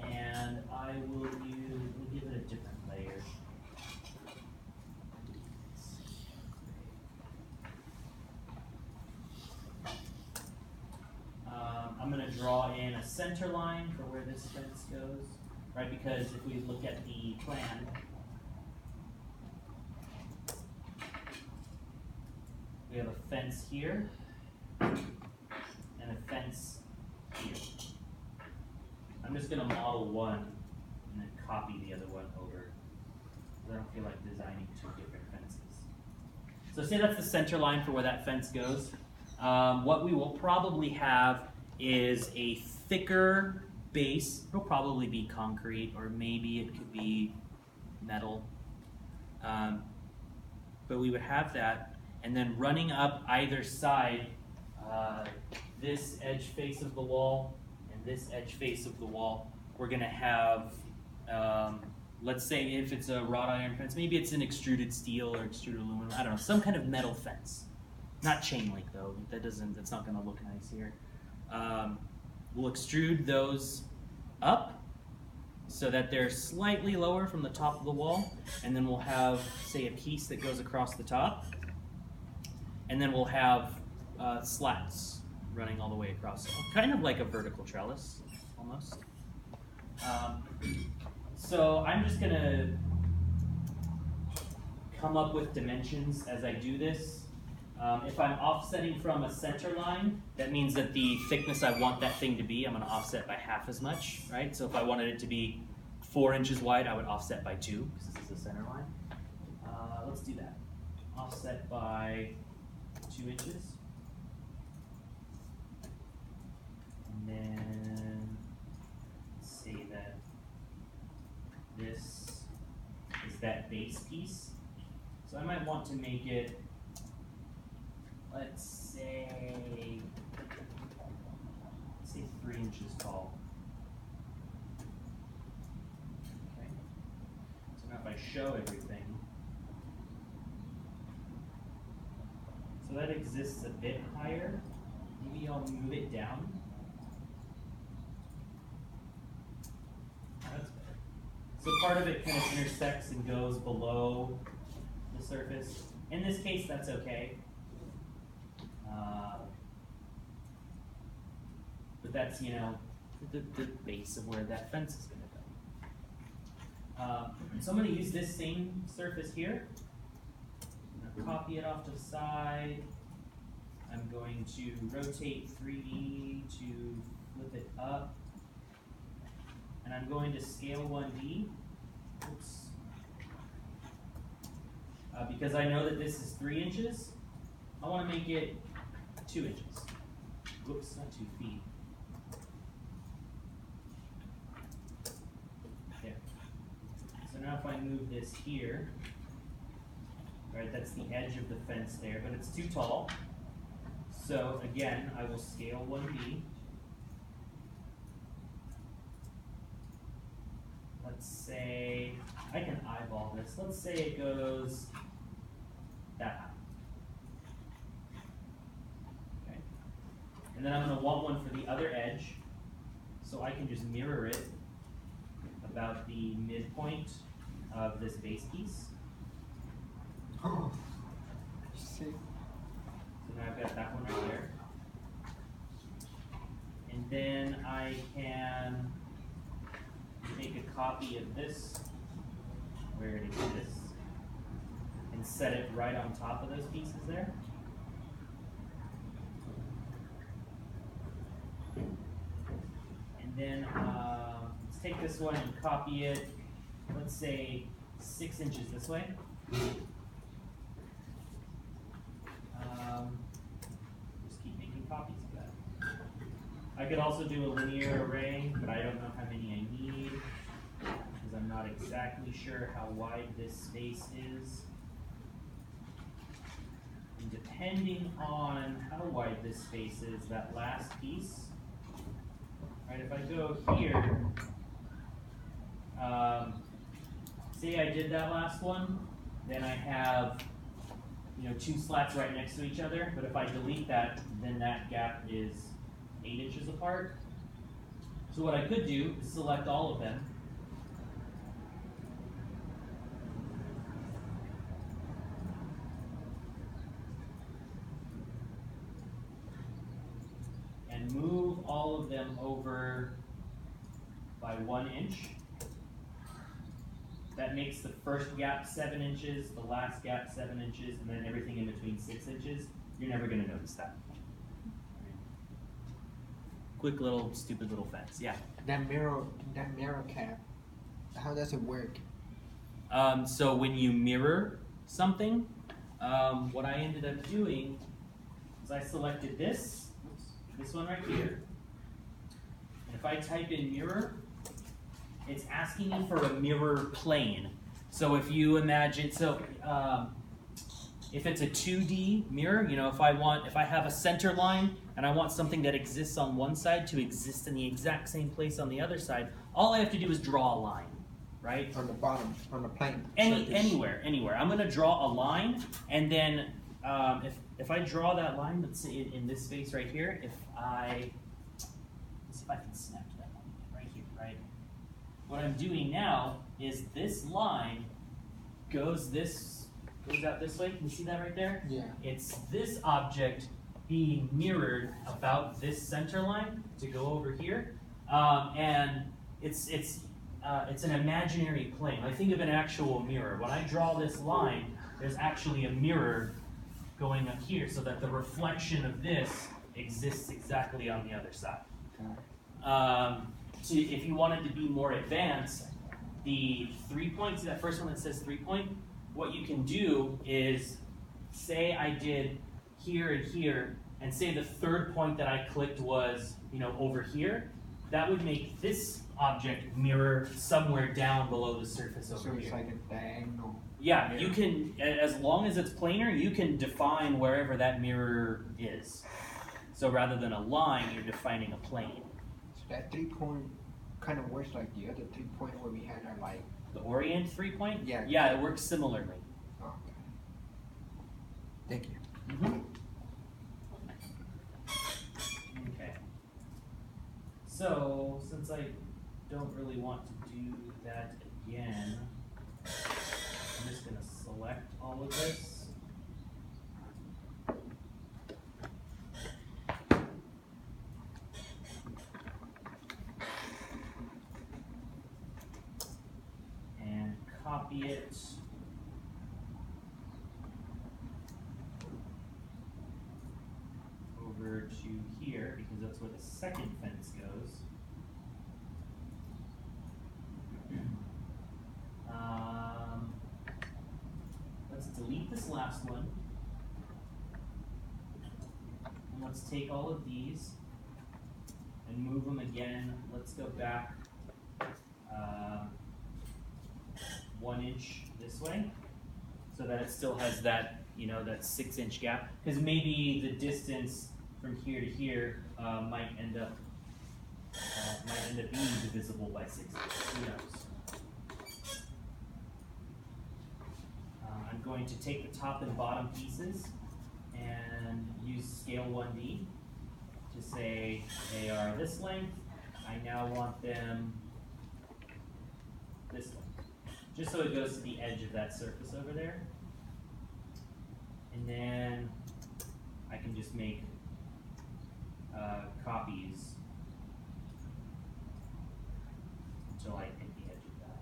and I will give it a different layer. I'm going to draw in a center line for where this fence goes, right? Because if we look at the plan, we have a fence here and a fence here. I'm just going to model one and then copy the other one over, because I don't feel like designing two different fences. So say that's the center line for where that fence goes. What we will probably have is a thicker base. It'll probably be concrete, or maybe it could be metal. But we would have that, and then running up either side, this edge face of the wall and this edge face of the wall, we're going to have, let's say if it's a wrought iron fence, maybe it's an extruded steel or extruded aluminum, I don't know, some kind of metal fence. Not chain link though, that's not going to look nice here. We'll extrude those up so that they're slightly lower from the top of the wall, and then we'll have, say, a piece that goes across the top, and then we'll have slats running all the way across, kind of like a vertical trellis, almost. So I'm just going to come up with dimensions as I do this. If I'm offsetting from a center line, that means that the thickness I want that thing to be, I'm going to offset by half as much, right? So if I wanted it to be 4 inches wide, I would offset by 2, because this is a center line. Let's do that. Offset by 2 inches. And then say that this is that base piece. So I might want to make it, let's say 3 inches tall. Okay. So now if I show everything, so that exists a bit higher. Maybe I'll move it down. That's better. So part of it kind of intersects and goes below the surface. In this case, that's okay. But that's, you know, the base of where that fence is going to go. So I'm going to use this same surface here. I'm going to copy it off to the side. I'm going to rotate 3D to flip it up. And I'm going to scale 1D. Oops. Because I know that this is 3 inches, I want to make it 2 inches. Whoops, not 2 feet. There. So now if I move this here, right, that's the edge of the fence there, but it's too tall. So again, I will scale 1D. Let's say, I can eyeball this. Let's say it goes that high. Okay. And then I'm going to want one for the other edge, so I can just mirror it about the midpoint of this base piece. Oh, So now I've got that one right there. And then I can make a copy of this where it exists and set it right on top of those pieces there. And then let's take this one and copy it, let's say 6 inches this way. Just keep making copies of that. I could also do a linear array, but I don't know how many I need, because I'm not exactly sure how wide this space is. And depending on how wide this space is, that last piece, right, if I go here, say I did that last one, then I have, 2 slats right next to each other, but if I delete that, then that gap is 8 inches apart. So what I could do is select all of them, and move all of them over by 1 inch. That makes the first gap 7 inches, the last gap 7 inches, and then everything in between 6 inches. You're never going to notice that. Quick little, stupid little fence, yeah. That mirror cap, how does it work? So when you mirror something, what I ended up doing is I selected this one right here. And if I type in mirror, it's asking me for a mirror plane. So if you imagine, if it's a 2D mirror, if I have a center line and I want something that exists on one side to exist in the exact same place on the other side, all I have to do is draw a line, right? On the bottom, on the plane. Anywhere. I'm going to draw a line, and then if I draw that line, let's say in this space right here, let's see if I can snap to that one right here, right? What I'm doing now is this line goes out this way. Can you see that right there? Yeah. It's this object being mirrored about this center line to go over here, and it's an imaginary plane. I think of an actual mirror. When I draw this line, there's actually a mirror going up here, so that the reflection of this exists exactly on the other side. If you wanted to be more advanced, the 3 points, that first one that says 3 point, what you can do is, say I did here and here, and say the third point that I clicked was, over here, that would make this object mirror somewhere down below the surface over So it's here. like a diagonal. Yeah, mirror. you can, as long as it's planar, you can define wherever that mirror is. So rather than a line, you're defining a plane. So that 3 point kind of works like the other 3 point where we had our like. The orient 3 point? Yeah. Yeah, it works similarly. Oh, okay. Thank you. Mm-hmm. Okay. So, since I don't really want to do that again, I'm just going to select all of this. And copy it. Over to here, because that's where the second fence goes. Let's delete this last one. And let's take all of these and move them again. Let's go back 1 inch this way, so that it still has that, that 6 inch gap. Because maybe the distance from here to here might end up being divisible by 6 inches. Who knows? I'm going to take the top and bottom pieces and use scale 1D to say they are this length. I now want them this length, just so it goes to the edge of that surface over there. And then I can just make copies until I hit the edge of that.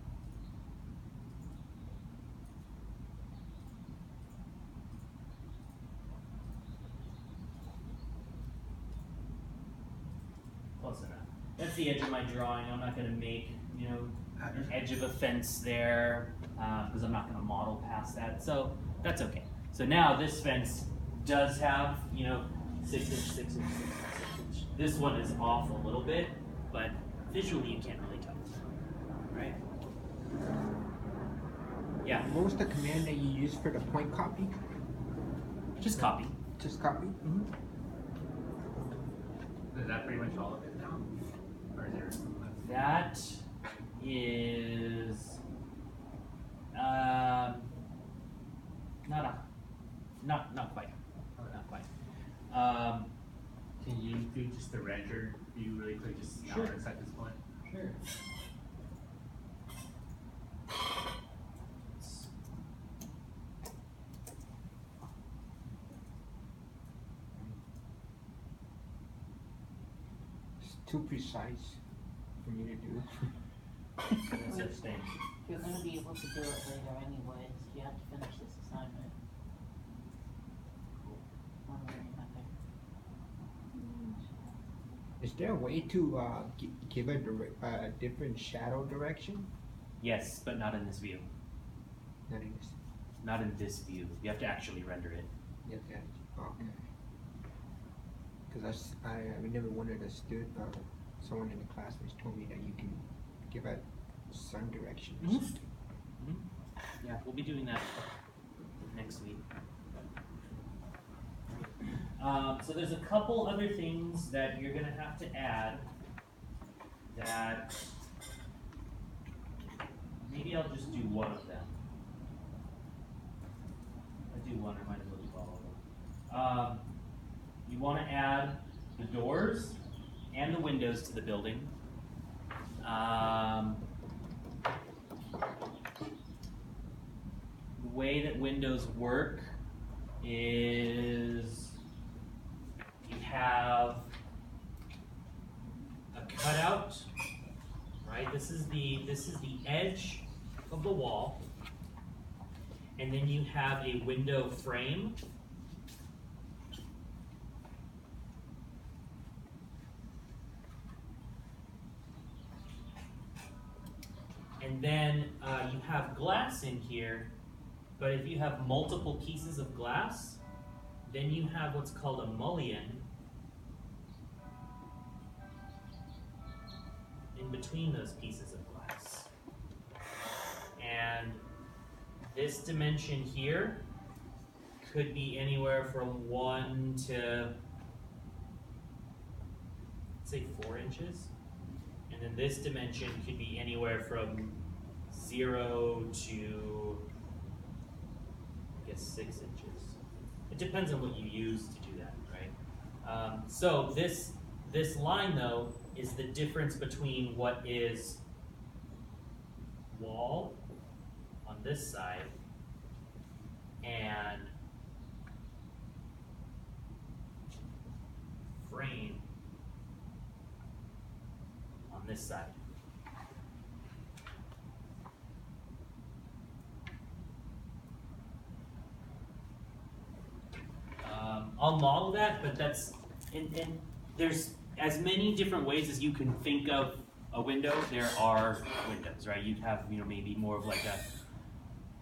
Close enough. That's the edge of my drawing. I'm not gonna make, you know, an edge of a fence there, because I'm not gonna model past that, so that's okay. So now this fence does have, you know, 6 inch, 6 inch, 6 inch, 6 inch. This one is off a little bit, but visually you can't really tell, right? Yeah, What was the command that you used for the point copy? just copy. Just copy? Is that pretty much all of it now? Or is there some left? That is not quite. Not quite. Can you do just the render view really quick, just now Sure. at this point? Sure. It's too precise for me to do. No such thing. You're gonna be able to do it later anyways. You have to finish this assignment. One way or another. Is there a way to give a different shadow direction? Yes, but not in this view. Not in this. Not in this view. You have to actually render it. Yes, yes. Okay. Because I never understood. Someone in the classmates told me that you can give a sun direction. Or Mhm. something. Yeah, we'll be doing that next week. So there's a couple other things that you're gonna have to add that maybe I'll just do one of them. I do one, I might as well do all of them. You wanna add the doors and the windows to the building. The way that windows work is you have a cutout, right? This is the edge of the wall, and then you have a window frame. And then you have glass in here, but if you have multiple pieces of glass, then you have what's called a mullion in between those pieces of glass. And this dimension here could be anywhere from 1 to, say, 4 inches. And then this dimension could be anywhere from 0 to, I guess, 6 inches. It depends on what you use to do that, right? So this line, though, is the difference between what is wall on this side and frame on this side. I'll model that, but that's, and there's as many different ways as you can think of a window, there are windows, right? You have, you know, maybe more of like a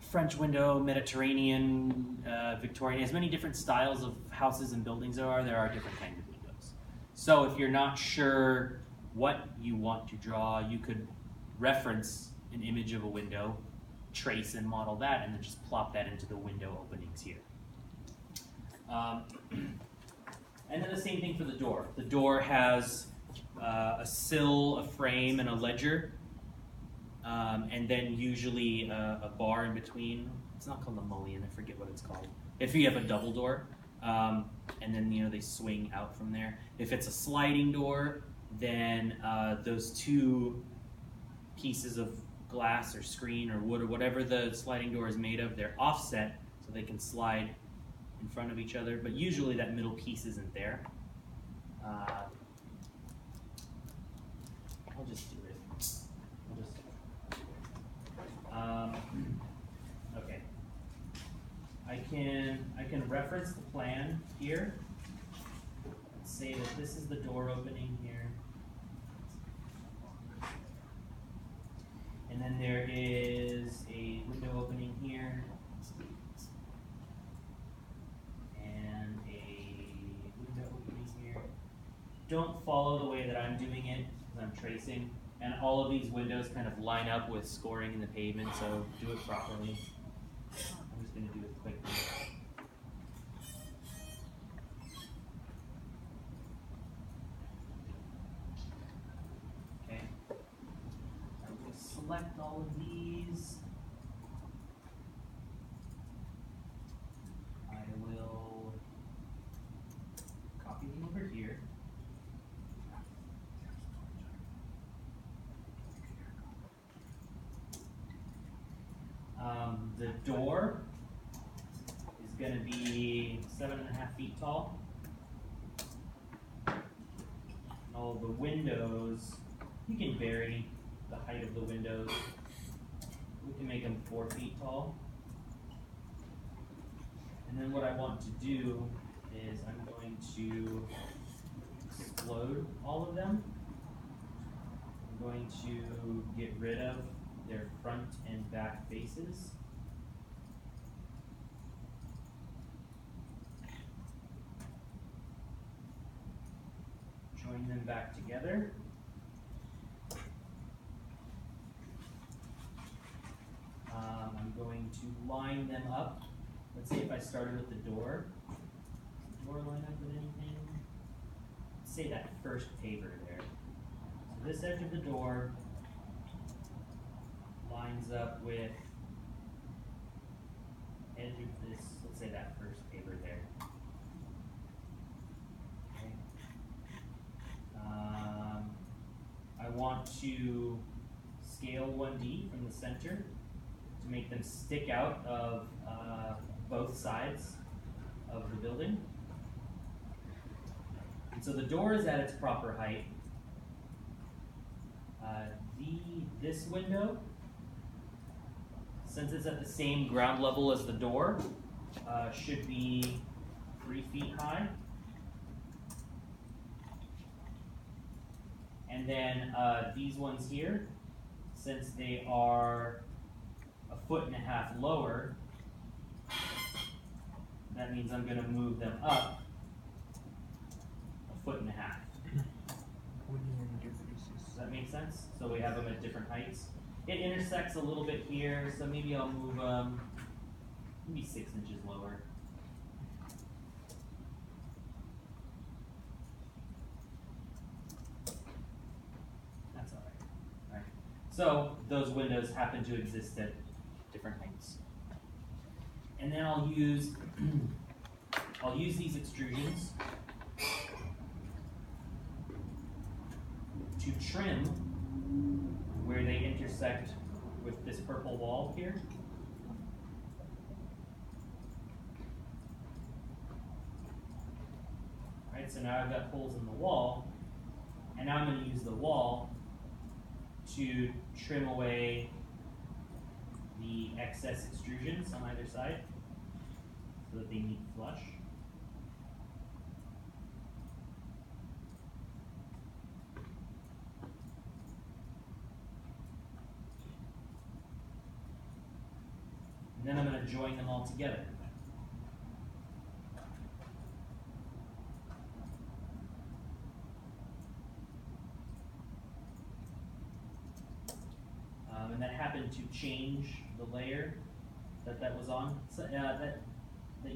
French window, Mediterranean, Victorian, as many different styles of houses and buildings there are different kinds of windows. So if you're not sure what you want to draw, you could reference an image of a window, trace and model that, and then just plop that into the window openings here. And then the same thing for the door. The door has a sill, a frame, and a ledger, and then usually a bar in between. It's not called a mullion, I forget what it's called. If you have a double door, and then, you know, they swing out from there. If it's a sliding door, then those two pieces of glass or screen or wood or whatever the sliding door is made of, they're offset so they can slide in front of each other, but usually that middle piece isn't there. I'll just do it. Okay. I can reference the plan here. Let's say that this is the door opening here. And then there is a window opening here. And a window opening here. Don't follow the way that I'm doing it, because I'm tracing. And all of these windows kind of line up with scoring in the pavement, so do it properly. I'm just going to do it quickly. Okay. I'm going to select all of these. I will copy them over here. The door is going to be 7.5 feet tall. All the windows, you can vary the height of the windows. We can make them 4 feet tall. And then what I want to do is I'm going to explode all of them. I'm going to get rid of their front and back faces. Join them back together. I'm going to line them up. Let's see if I started with the door. Does the door line up with anything? Let's say that first paver there. So this edge of the door lines up with edge of this, let's say that first paver there. Okay. I want to scale 1D from the center to make them stick out of both sides of the building. And so the door is at its proper height. This window, since it's at the same ground level as the door, should be 3 feet high. And then these ones here, since they are 1.5 feet lower, that means I'm going to move them up 1.5 feet. Does that make sense? So we have them at different heights. It intersects a little bit here, so maybe I'll move them maybe 6 inches lower. That's all right. All right. So those windows happen to exist at different heights. And then I'll use these extrusions to trim where they intersect with this purple wall here. All right, so now I've got holes in the wall, and now I'm going to use the wall to trim away the excess extrusions on either side so that they meet flush. And then I'm going to join them all together. And that happened to change the layer that was on. So, that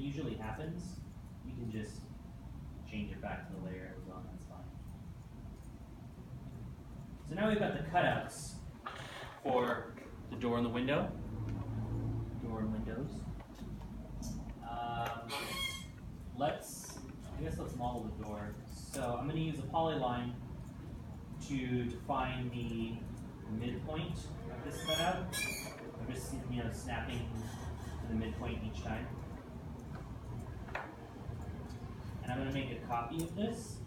usually happens. You can just change it back to the layer it was on, that's fine. So now we've got the cutouts for the door and the window. Door and windows. Let's model the door. So I'm going to use a polyline to define the midpoint of this cutout. I'm just snapping to the midpoint each time. And I'm going to make a copy of this.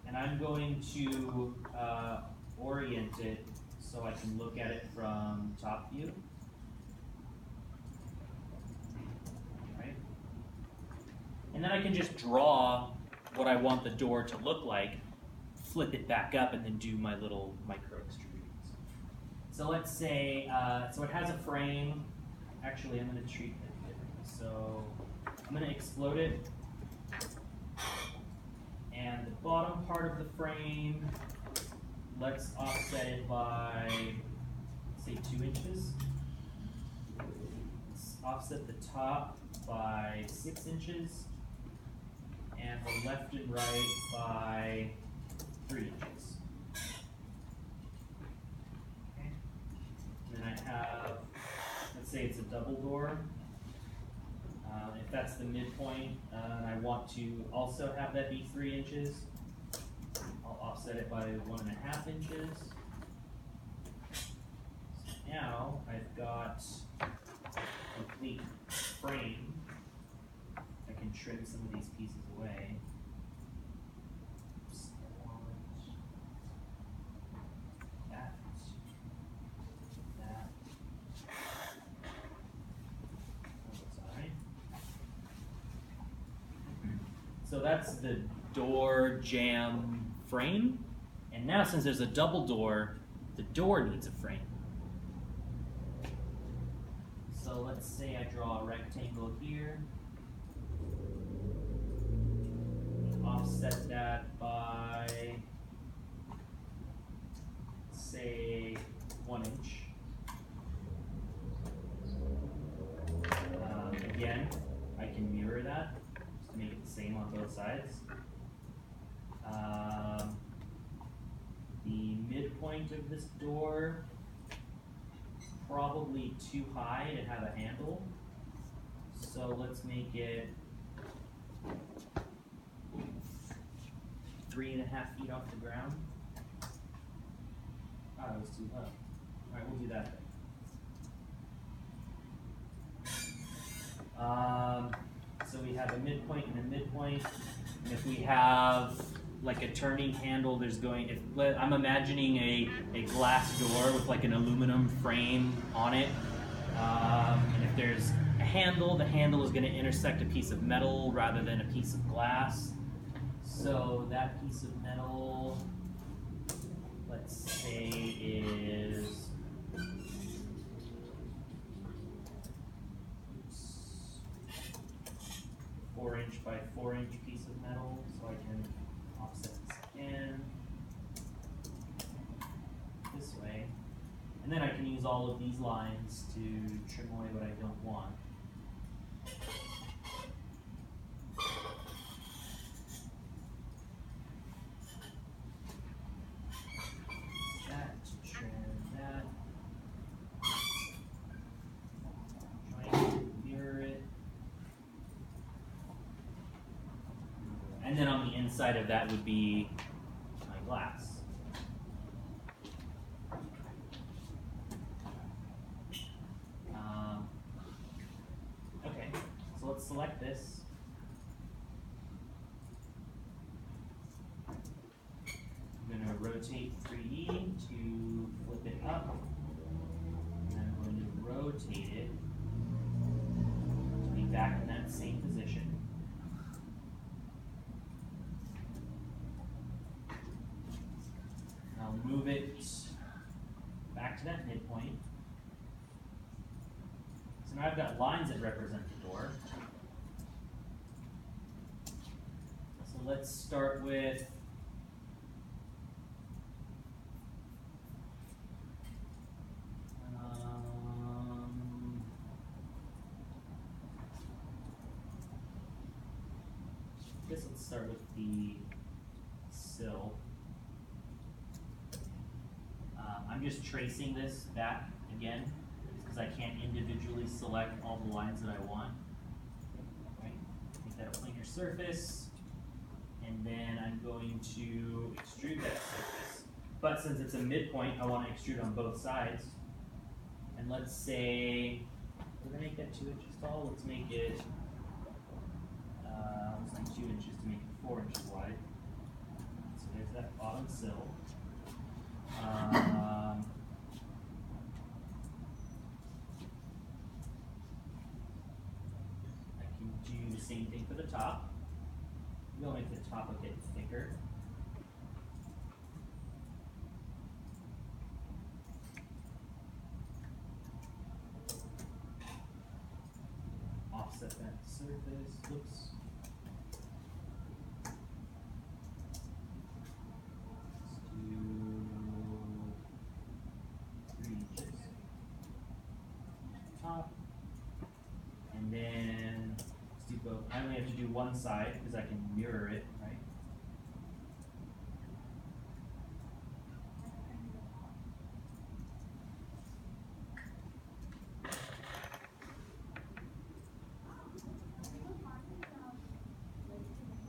And I'm going to orient it so I can look at it from top view. Right? And then I can just draw what I want the door to look like flip it back up and then do my little micro extrusions. So let's say, so it has a frame. Actually, I'm going to treat it differently. So I'm going to explode it. And the bottom part of the frame, let's offset it by, say, 2 inches. Let's offset the top by 6 inches. And the left and right by 3 inches. Okay. And then I have, let's say it's a double door. If that's the midpoint, and I want to also have that be 3 inches, I'll offset it by 1.5 inches. So now I've got a complete frame. I can trim some of these pieces away. Oops, I want that. That. That's all right. So that's the door jamb frame. And now since there's a double door, the door needs a frame. So let's say I draw a rectangle here. Offset that by, say, 1 inch. Again, I can mirror that just to make it the same on both sides. The midpoint of this door is probably too high to have a handle. So let's make it 3.5 feet off the ground. Oh, it was too low. Alright, we'll do that then. So we have a midpoint and a midpoint. And if we have like a turning handle, there's going, I'm imagining a glass door with like an aluminum frame on it. And if there's a handle, the handle is going to intersect a piece of metal rather than a piece of glass. So that piece of metal, let's say, is 4-inch by 4-inch piece of metal. So I can offset this again this way. And then I can use all of these lines to trim away what I don't want. And then on the inside of that would be my glass. Okay, so let's select this. I'm going to rotate 3D to flip it up. And I'm going to rotate it to be back in that same position. I'll move it back to that midpoint. So now I've got lines that represent the door. So let's start with I guess let's start with the sill. I'm just tracing this back again because I can't individually select all the lines that I want. Right? Make that a planar surface, and then I'm going to extrude that surface. But since it's a midpoint, I want to extrude on both sides. And let's say we're going to make that 2 inches tall. Let's make it let's do 2 inches to make it 4 inches wide. So there's that bottom sill. I can do the same thing for the top. We'll make the top a bit thicker. offset that surface. Oops. Let's do 3 inches. Top. And then let's do both. I only have to do one side because I can mirror it, right?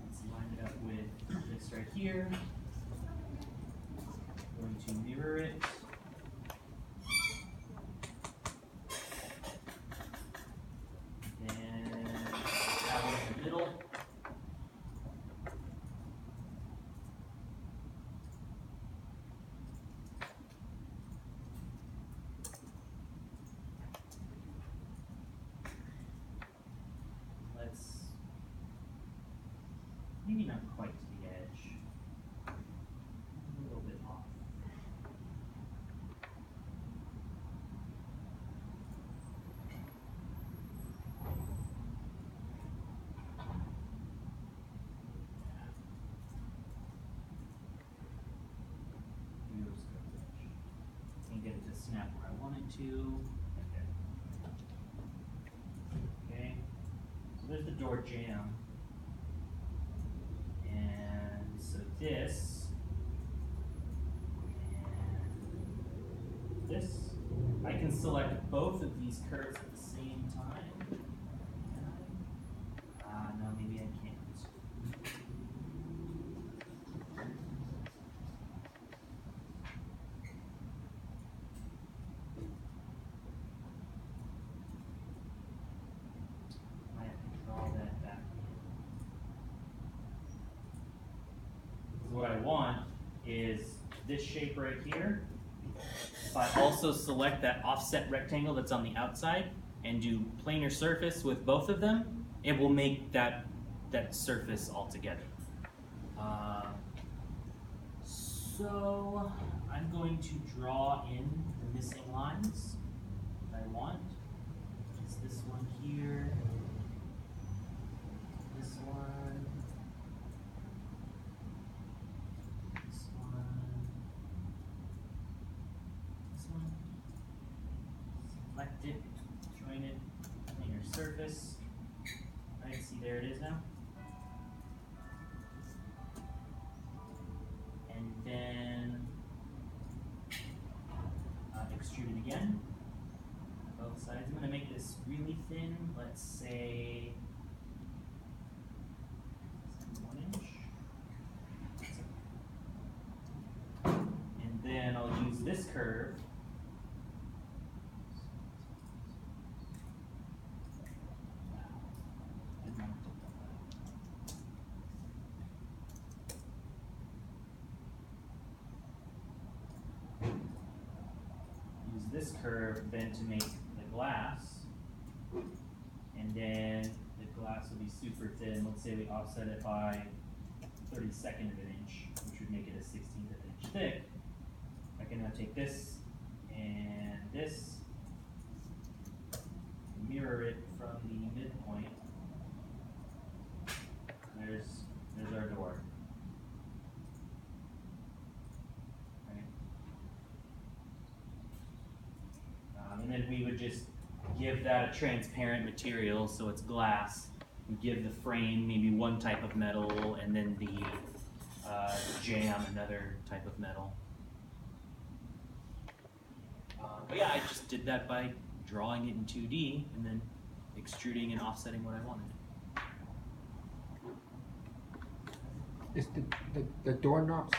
Let's line it up with this right here. Going to mirror it. And have one in the middle. Let's maybe not quite to the edge. A little bit off. Can't get it to snap where I want it to. Okay. So there's the door jamb. And so this and this. I can select both of these curves at the same time. Can I? No, maybe I can't. I have to draw that back in. Because what I want is this shape right here. If I also select that offset rectangle that's on the outside and do planar surface with both of them, it will make that surface all together. So I'm going to draw in the missing lines that I want. It's this one here, this one, this one, this one. Select it, join it, planar surface. Right, see there it is now. And then extrude it again, both sides. I'm going to make this really thin, let's say 1 inch. And then I'll use this curve. This curve then to make the glass, and then the glass will be super thin. Let's say we offset it by 32nd of an inch, which would make it a 16th of an inch thick. I can now take this and this, mirror it from the midpoint. There's our door. And then we would just give that a transparent material, so it's glass, and give the frame maybe one type of metal, and then the jamb another type of metal. But yeah, I just did that by drawing it in 2D and then extruding and offsetting what I wanted. Is the doorknobs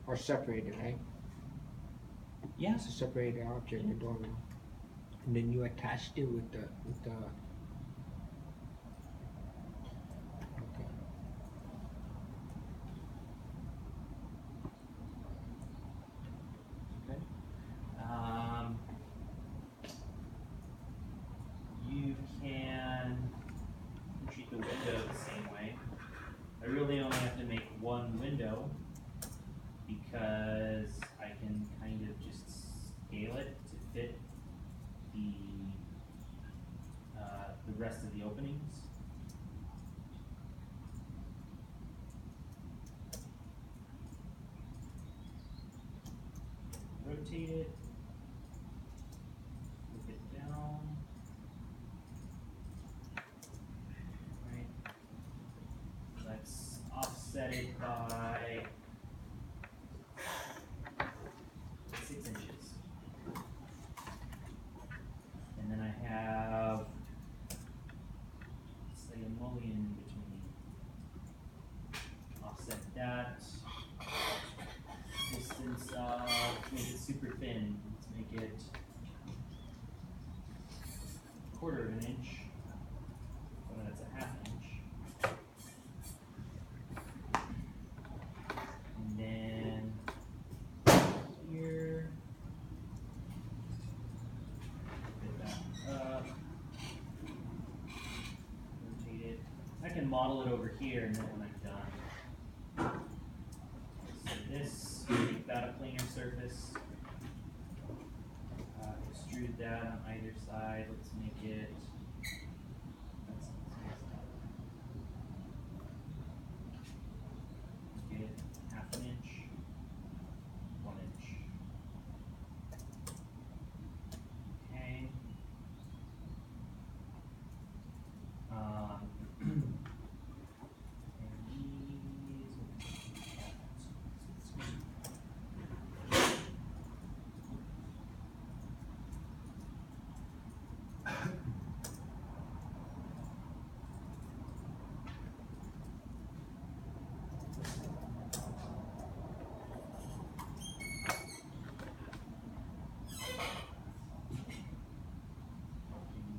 are separated, right? Yeah. It's a separated object, the doorknob. And then you attached it with the okay. Okay. You can treat the window the same way. I really only have to make one window because I can kind of just scale it to fit the rotate it, move it down. Right. Let's offset it by 6 inches. And then I have, say, a mullion between. Offset that. Distance make it super thin. Let's make it 1/4 of an inch. So that's a 1/2 inch. And then here, fit that up. Rotate it. I can model it over here, and then when I'm done, so this, make that a planar surface. Extrude that on either side. Let's make it. That's make it 1/2 inch, 1 inch. Okay. And these.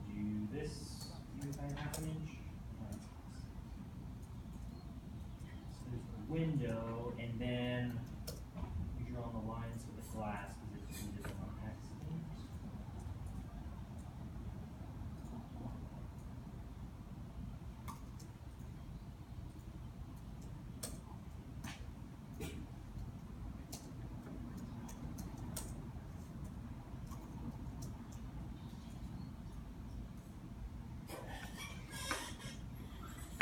Do this by 1/2 inch. So there's the window, and then we draw on the lines for the glass because it's needed on accident.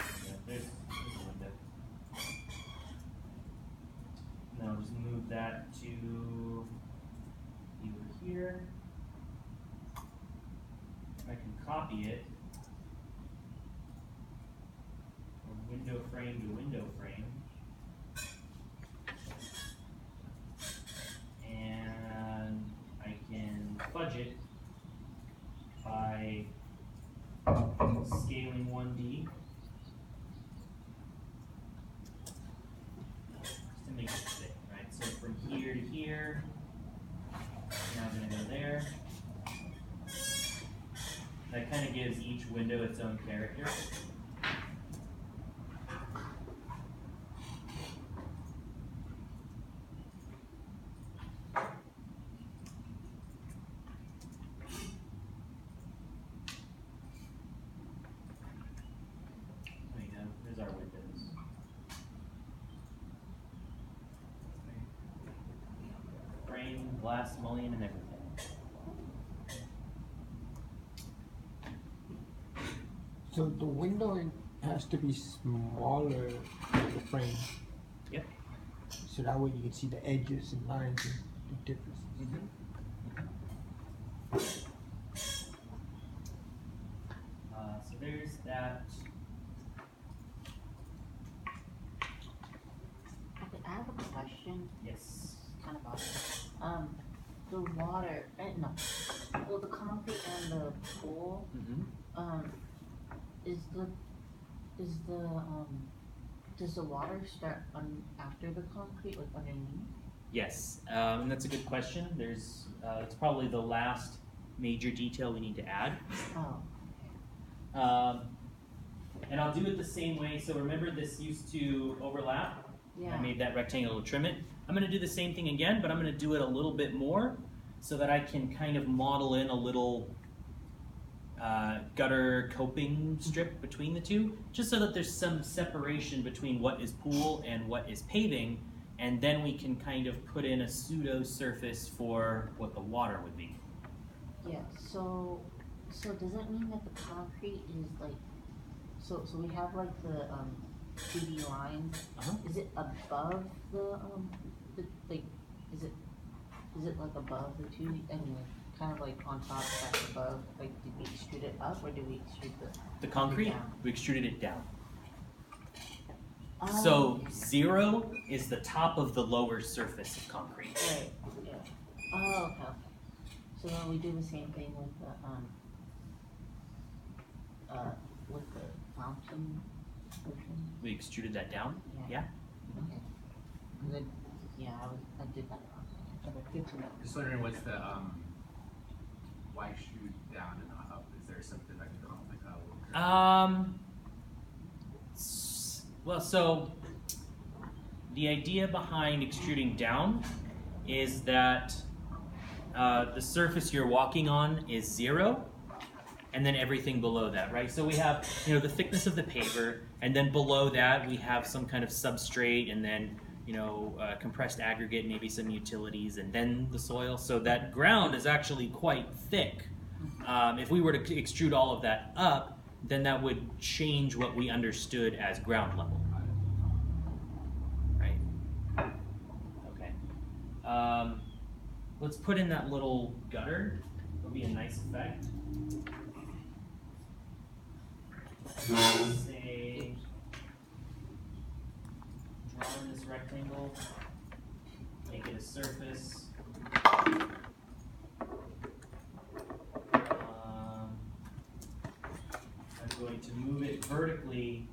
Yeah, there's the window. Now I'll just move that to over here. I can copy it from window frame to window frame. And I can fudge it by scaling 1D. To make it fit, right? So from here to here, now I'm gonna go there. That kind of gives each window its own character. There you go, there's our windows. Frame, glass, mullion, and everything. So the window has to be smaller than the frame. Yep. So that way you can see the edges and lines and the differences. So there's that. Okay, I have a question. Yes. Kind of odd. The water, no, well, the concrete and the pool, does the water start after the concrete, like underneath? Yes, and that's a good question. There's, it's probably the last major detail we need to add. Oh, And I'll do it the same way. So remember, this used to overlap. yeah. I made that rectangle to trim it. I'm going to do the same thing again, but I'm going to do it a little bit more so that I can kind of model in a little gutter coping strip between the two, just so that there's some separation between what is pool and what is paving, and then we can kind of put in a pseudo surface for what the water would be. Yeah, so does that mean that the concrete is like, so we have like the 2D lines, Uh-huh. is it above the like, is it Is it like above the 2D? I mean, like, kind of like on top, back above. Like, did we extrude it up or did we extrude The concrete, down? we extruded it down. Oh, So 0 is the top of the lower surface of concrete. right. Yeah. Oh, okay. Okay. So then we do the same thing with the fountain. Ocean. We extruded that down. Yeah. Okay. Good. Yeah, I did that wrong. Okay, good to know. Just wondering what's the why shoot down and not up? Is there something that can conflict that? Well, so the idea behind extruding down is that the surface you're walking on is 0, and then everything below that, right? So we have, you know, the thickness of the paver, and then below that we have some kind of substrate, and then, you know, compressed aggregate, maybe some utilities, and then the soil. So that ground is actually quite thick. If we were to extrude all of that up, then that would change what we understood as ground level. Right? Okay. Let's put in that little gutter. It'll be a nice effect. Say, draw in this rectangle, make it a surface. I'm going to move it vertically.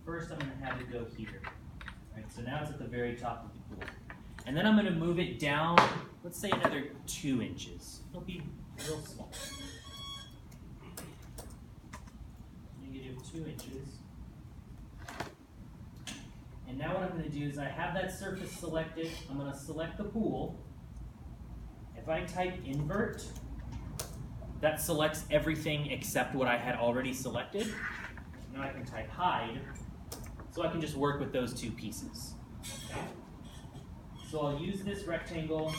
First, I'm going to have it go here. Right, so now it's at the very top of the pool. And then I'm going to move it down, let's say another 2 inches. It'll be real small. -2 inches. And now what I'm going to do is I have that surface selected. I'm going to select the pool. If I type invert, that selects everything except what I had already selected. Now I can type hide, so I can just work with those 2 pieces. Okay? So I'll use this rectangle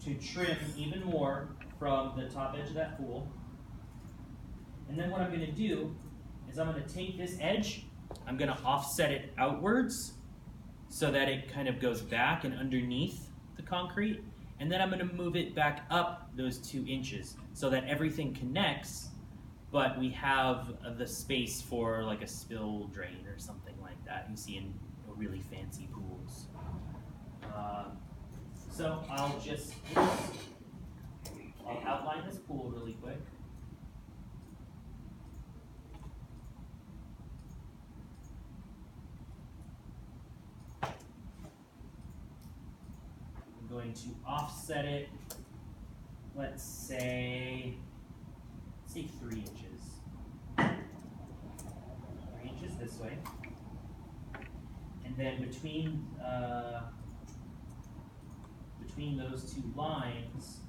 to trim even more from the top edge of that pool. And then what I'm going to do is I'm going to take this edge, I'm going to offset it outwards so that it kind of goes back and underneath the concrete. And then I'm going to move it back up those 2 inches so that everything connects, but we have the space for like a spill drain or something like that you see in really fancy pools. So I'll outline this pool really quick. Going to offset it, let's say 3 inches. 3 inches this way. And then between those 2 lines,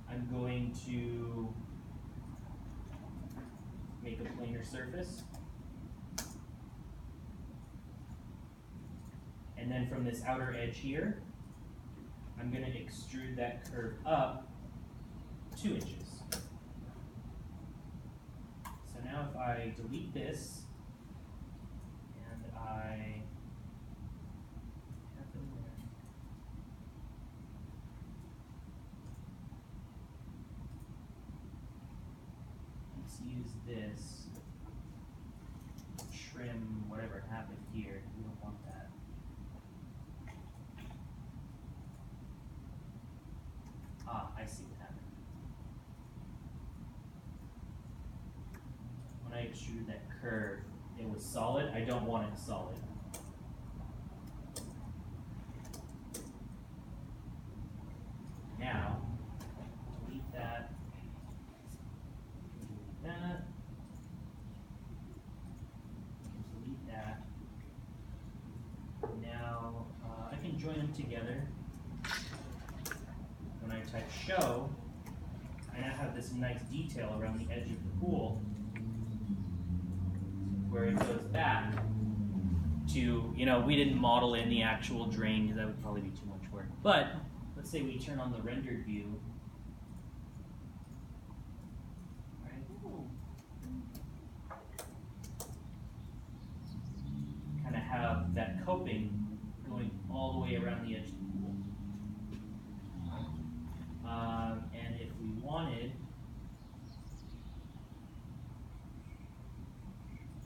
I'm going to make a planar surface. And then from this outer edge here, I'm going to extrude that curve up 2 inches. So now if I delete this, and I have them there. Let's use this to trim whatever happened here. We don't want that. I see what happened. When I extruded that curve, it was solid. I don't want it solid. Now, delete that. Delete that. Now, I can join them together. When I type show, I now have this nice detail around the edge of the pool where it goes back to, you know, we didn't model in the actual drain because that would probably be too much work. But let's say we turn on the rendered view. Right? Kind of have that coping going all the way around the edge of the pool. And if we wanted,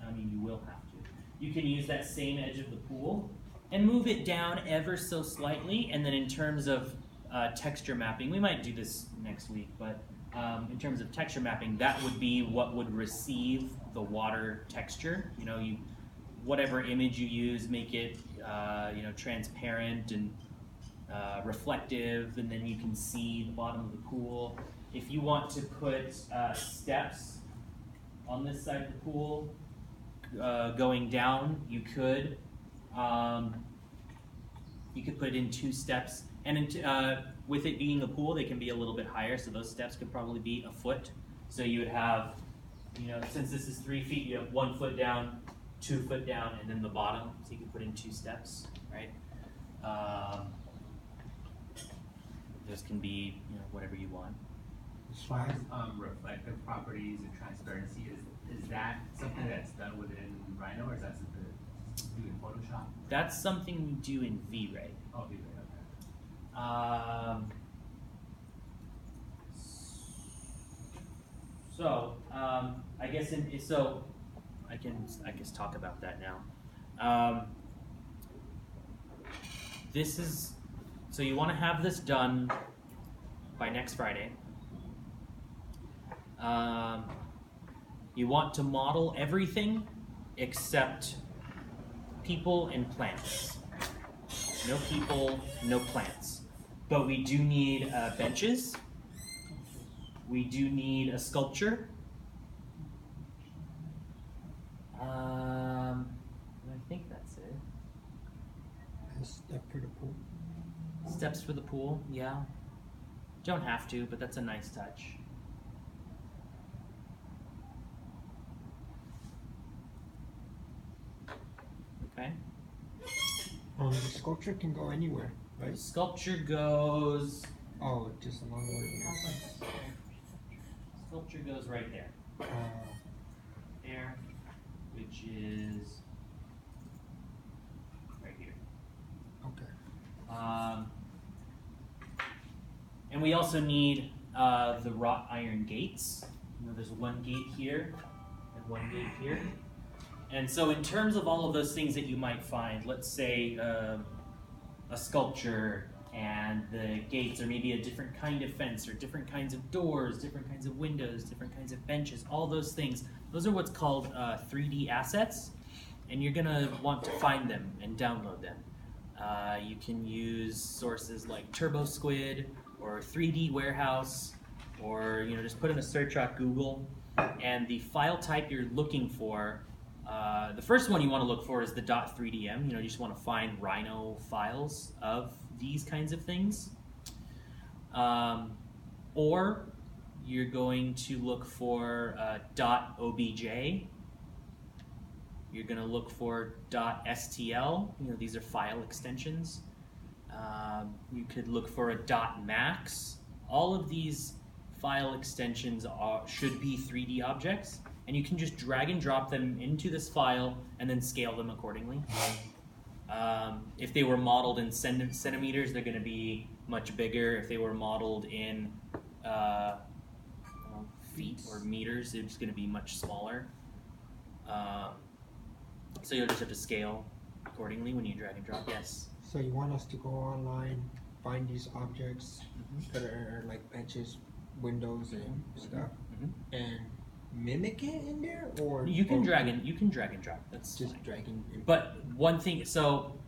I mean, you will have to. You can use that same edge of the pool and move it down ever so slightly. And then in terms of texture mapping, we might do this next week, but in terms of texture mapping, that would be what would receive the water texture. You know, whatever image you use, make it transparent and reflective, and then you can see the bottom of the pool. If you want to put steps on this side of the pool going down, you could. You could put it in 2 steps, and with it being a pool, they can be a little bit higher, so those steps could probably be a foot. So you would have, since this is 3 feet, you have 1 foot down, 2 foot down, and then the bottom, so you can put in 2 steps, right? Those can be, whatever you want. As far as reflective properties and transparency, is that something that's done within Rhino, or is that something that's do in Photoshop? That's something we do in V-Ray. Oh, V-Ray, okay. I guess I guess talk about that now. So you want to have this done by next Friday. You want to model everything except people and plants. No people, no plants. But we do need benches. We do need a sculpture. I think that's it. A step for the pool. Steps for the pool, yeah. Don't have to, but that's a nice touch. Okay. The sculpture can go anywhere, right? The sculpture goes. Oh, just along the way. Sculpture goes right there. There, which is right here. Okay. And we also need the wrought iron gates. There's 1 gate here and 1 gate here. And so in terms of all of those things that you might find, let's say a sculpture and the gates, or maybe a different kind of fence, or different kinds of doors, different kinds of windows, different kinds of benches, all those things, those are what's called 3D assets, and you're going to want to find them and download them. You can use sources like TurboSquid or 3D Warehouse, or just put in a search at Google, and the file type you're looking for, the first one you want to look for is the .3dm. You just want to find Rhino files of these kinds of things. Or you're going to look for .obj. You're going to look for .stl. These are file extensions. You could look for a .max. All of these file extensions should be 3D objects, and you can just drag and drop them into this file and then scale them accordingly. If they were modeled in centimeters, they're going to be much bigger. If they were modeled in feet or meters, it's going to be much smaller. So you'll just have to scale accordingly when you drag and drop. Yes? So you want us to go online, find these objects that are like benches, windows, and stuff, and mimic it in there, or you can drag and drop. That's just fine. dragging. But one thing, so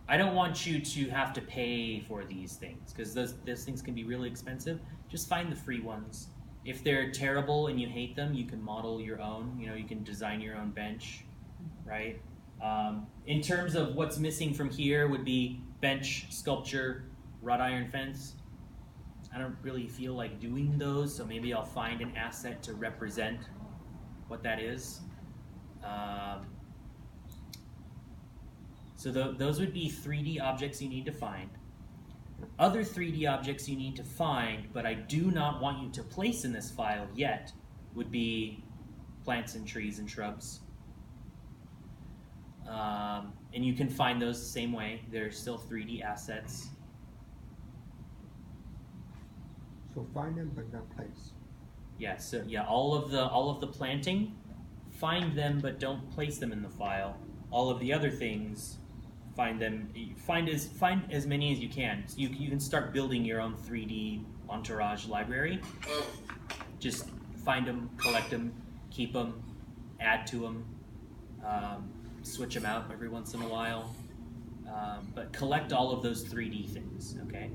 I don't want you to have to pay for these things, because those things can be really expensive. Just find the free ones. If they're terrible and you hate them, you can model your own. You can design your own bench, right? In terms of what's missing from here would be bench, sculpture, wrought iron fence. I don't really feel like doing those, so maybe I'll find an asset to represent what that is. So those would be 3D objects you need to find. Other 3D objects you need to find, but I do not want you to place in this file yet, would be plants and trees and shrubs. And you can find those the same way. They're still 3D assets. So find them but not place. Yeah, so yeah, all of the planting, find them but don't place them in the file. All of the other things, find as many as you can. So you can start building your own 3D entourage library. Just find them, collect them, keep them, add to them, switch them out every once in a while. But collect all of those 3D things, okay?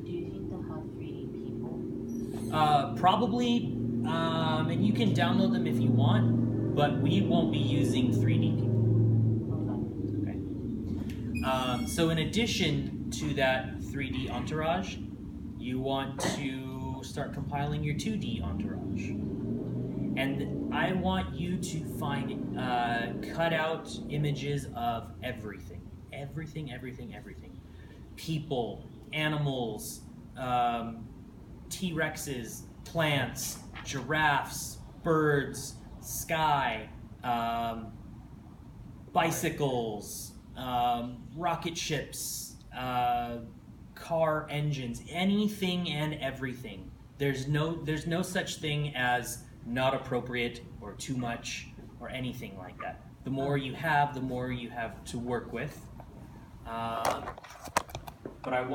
Do you think they'll have 3D people? Probably, and you can download them if you want, but we won't be using 3D people. Okay. So in addition to that 3D entourage, you want to start compiling your 2D entourage. And I want you to find cutout images of everything. Everything. People, animals, T-Rexes, plants, giraffes, birds, sky, bicycles, rocket ships, car engines, anything and everything. There's no such thing as not appropriate or too much or anything like that. The more you have, the more you have to work with. But I want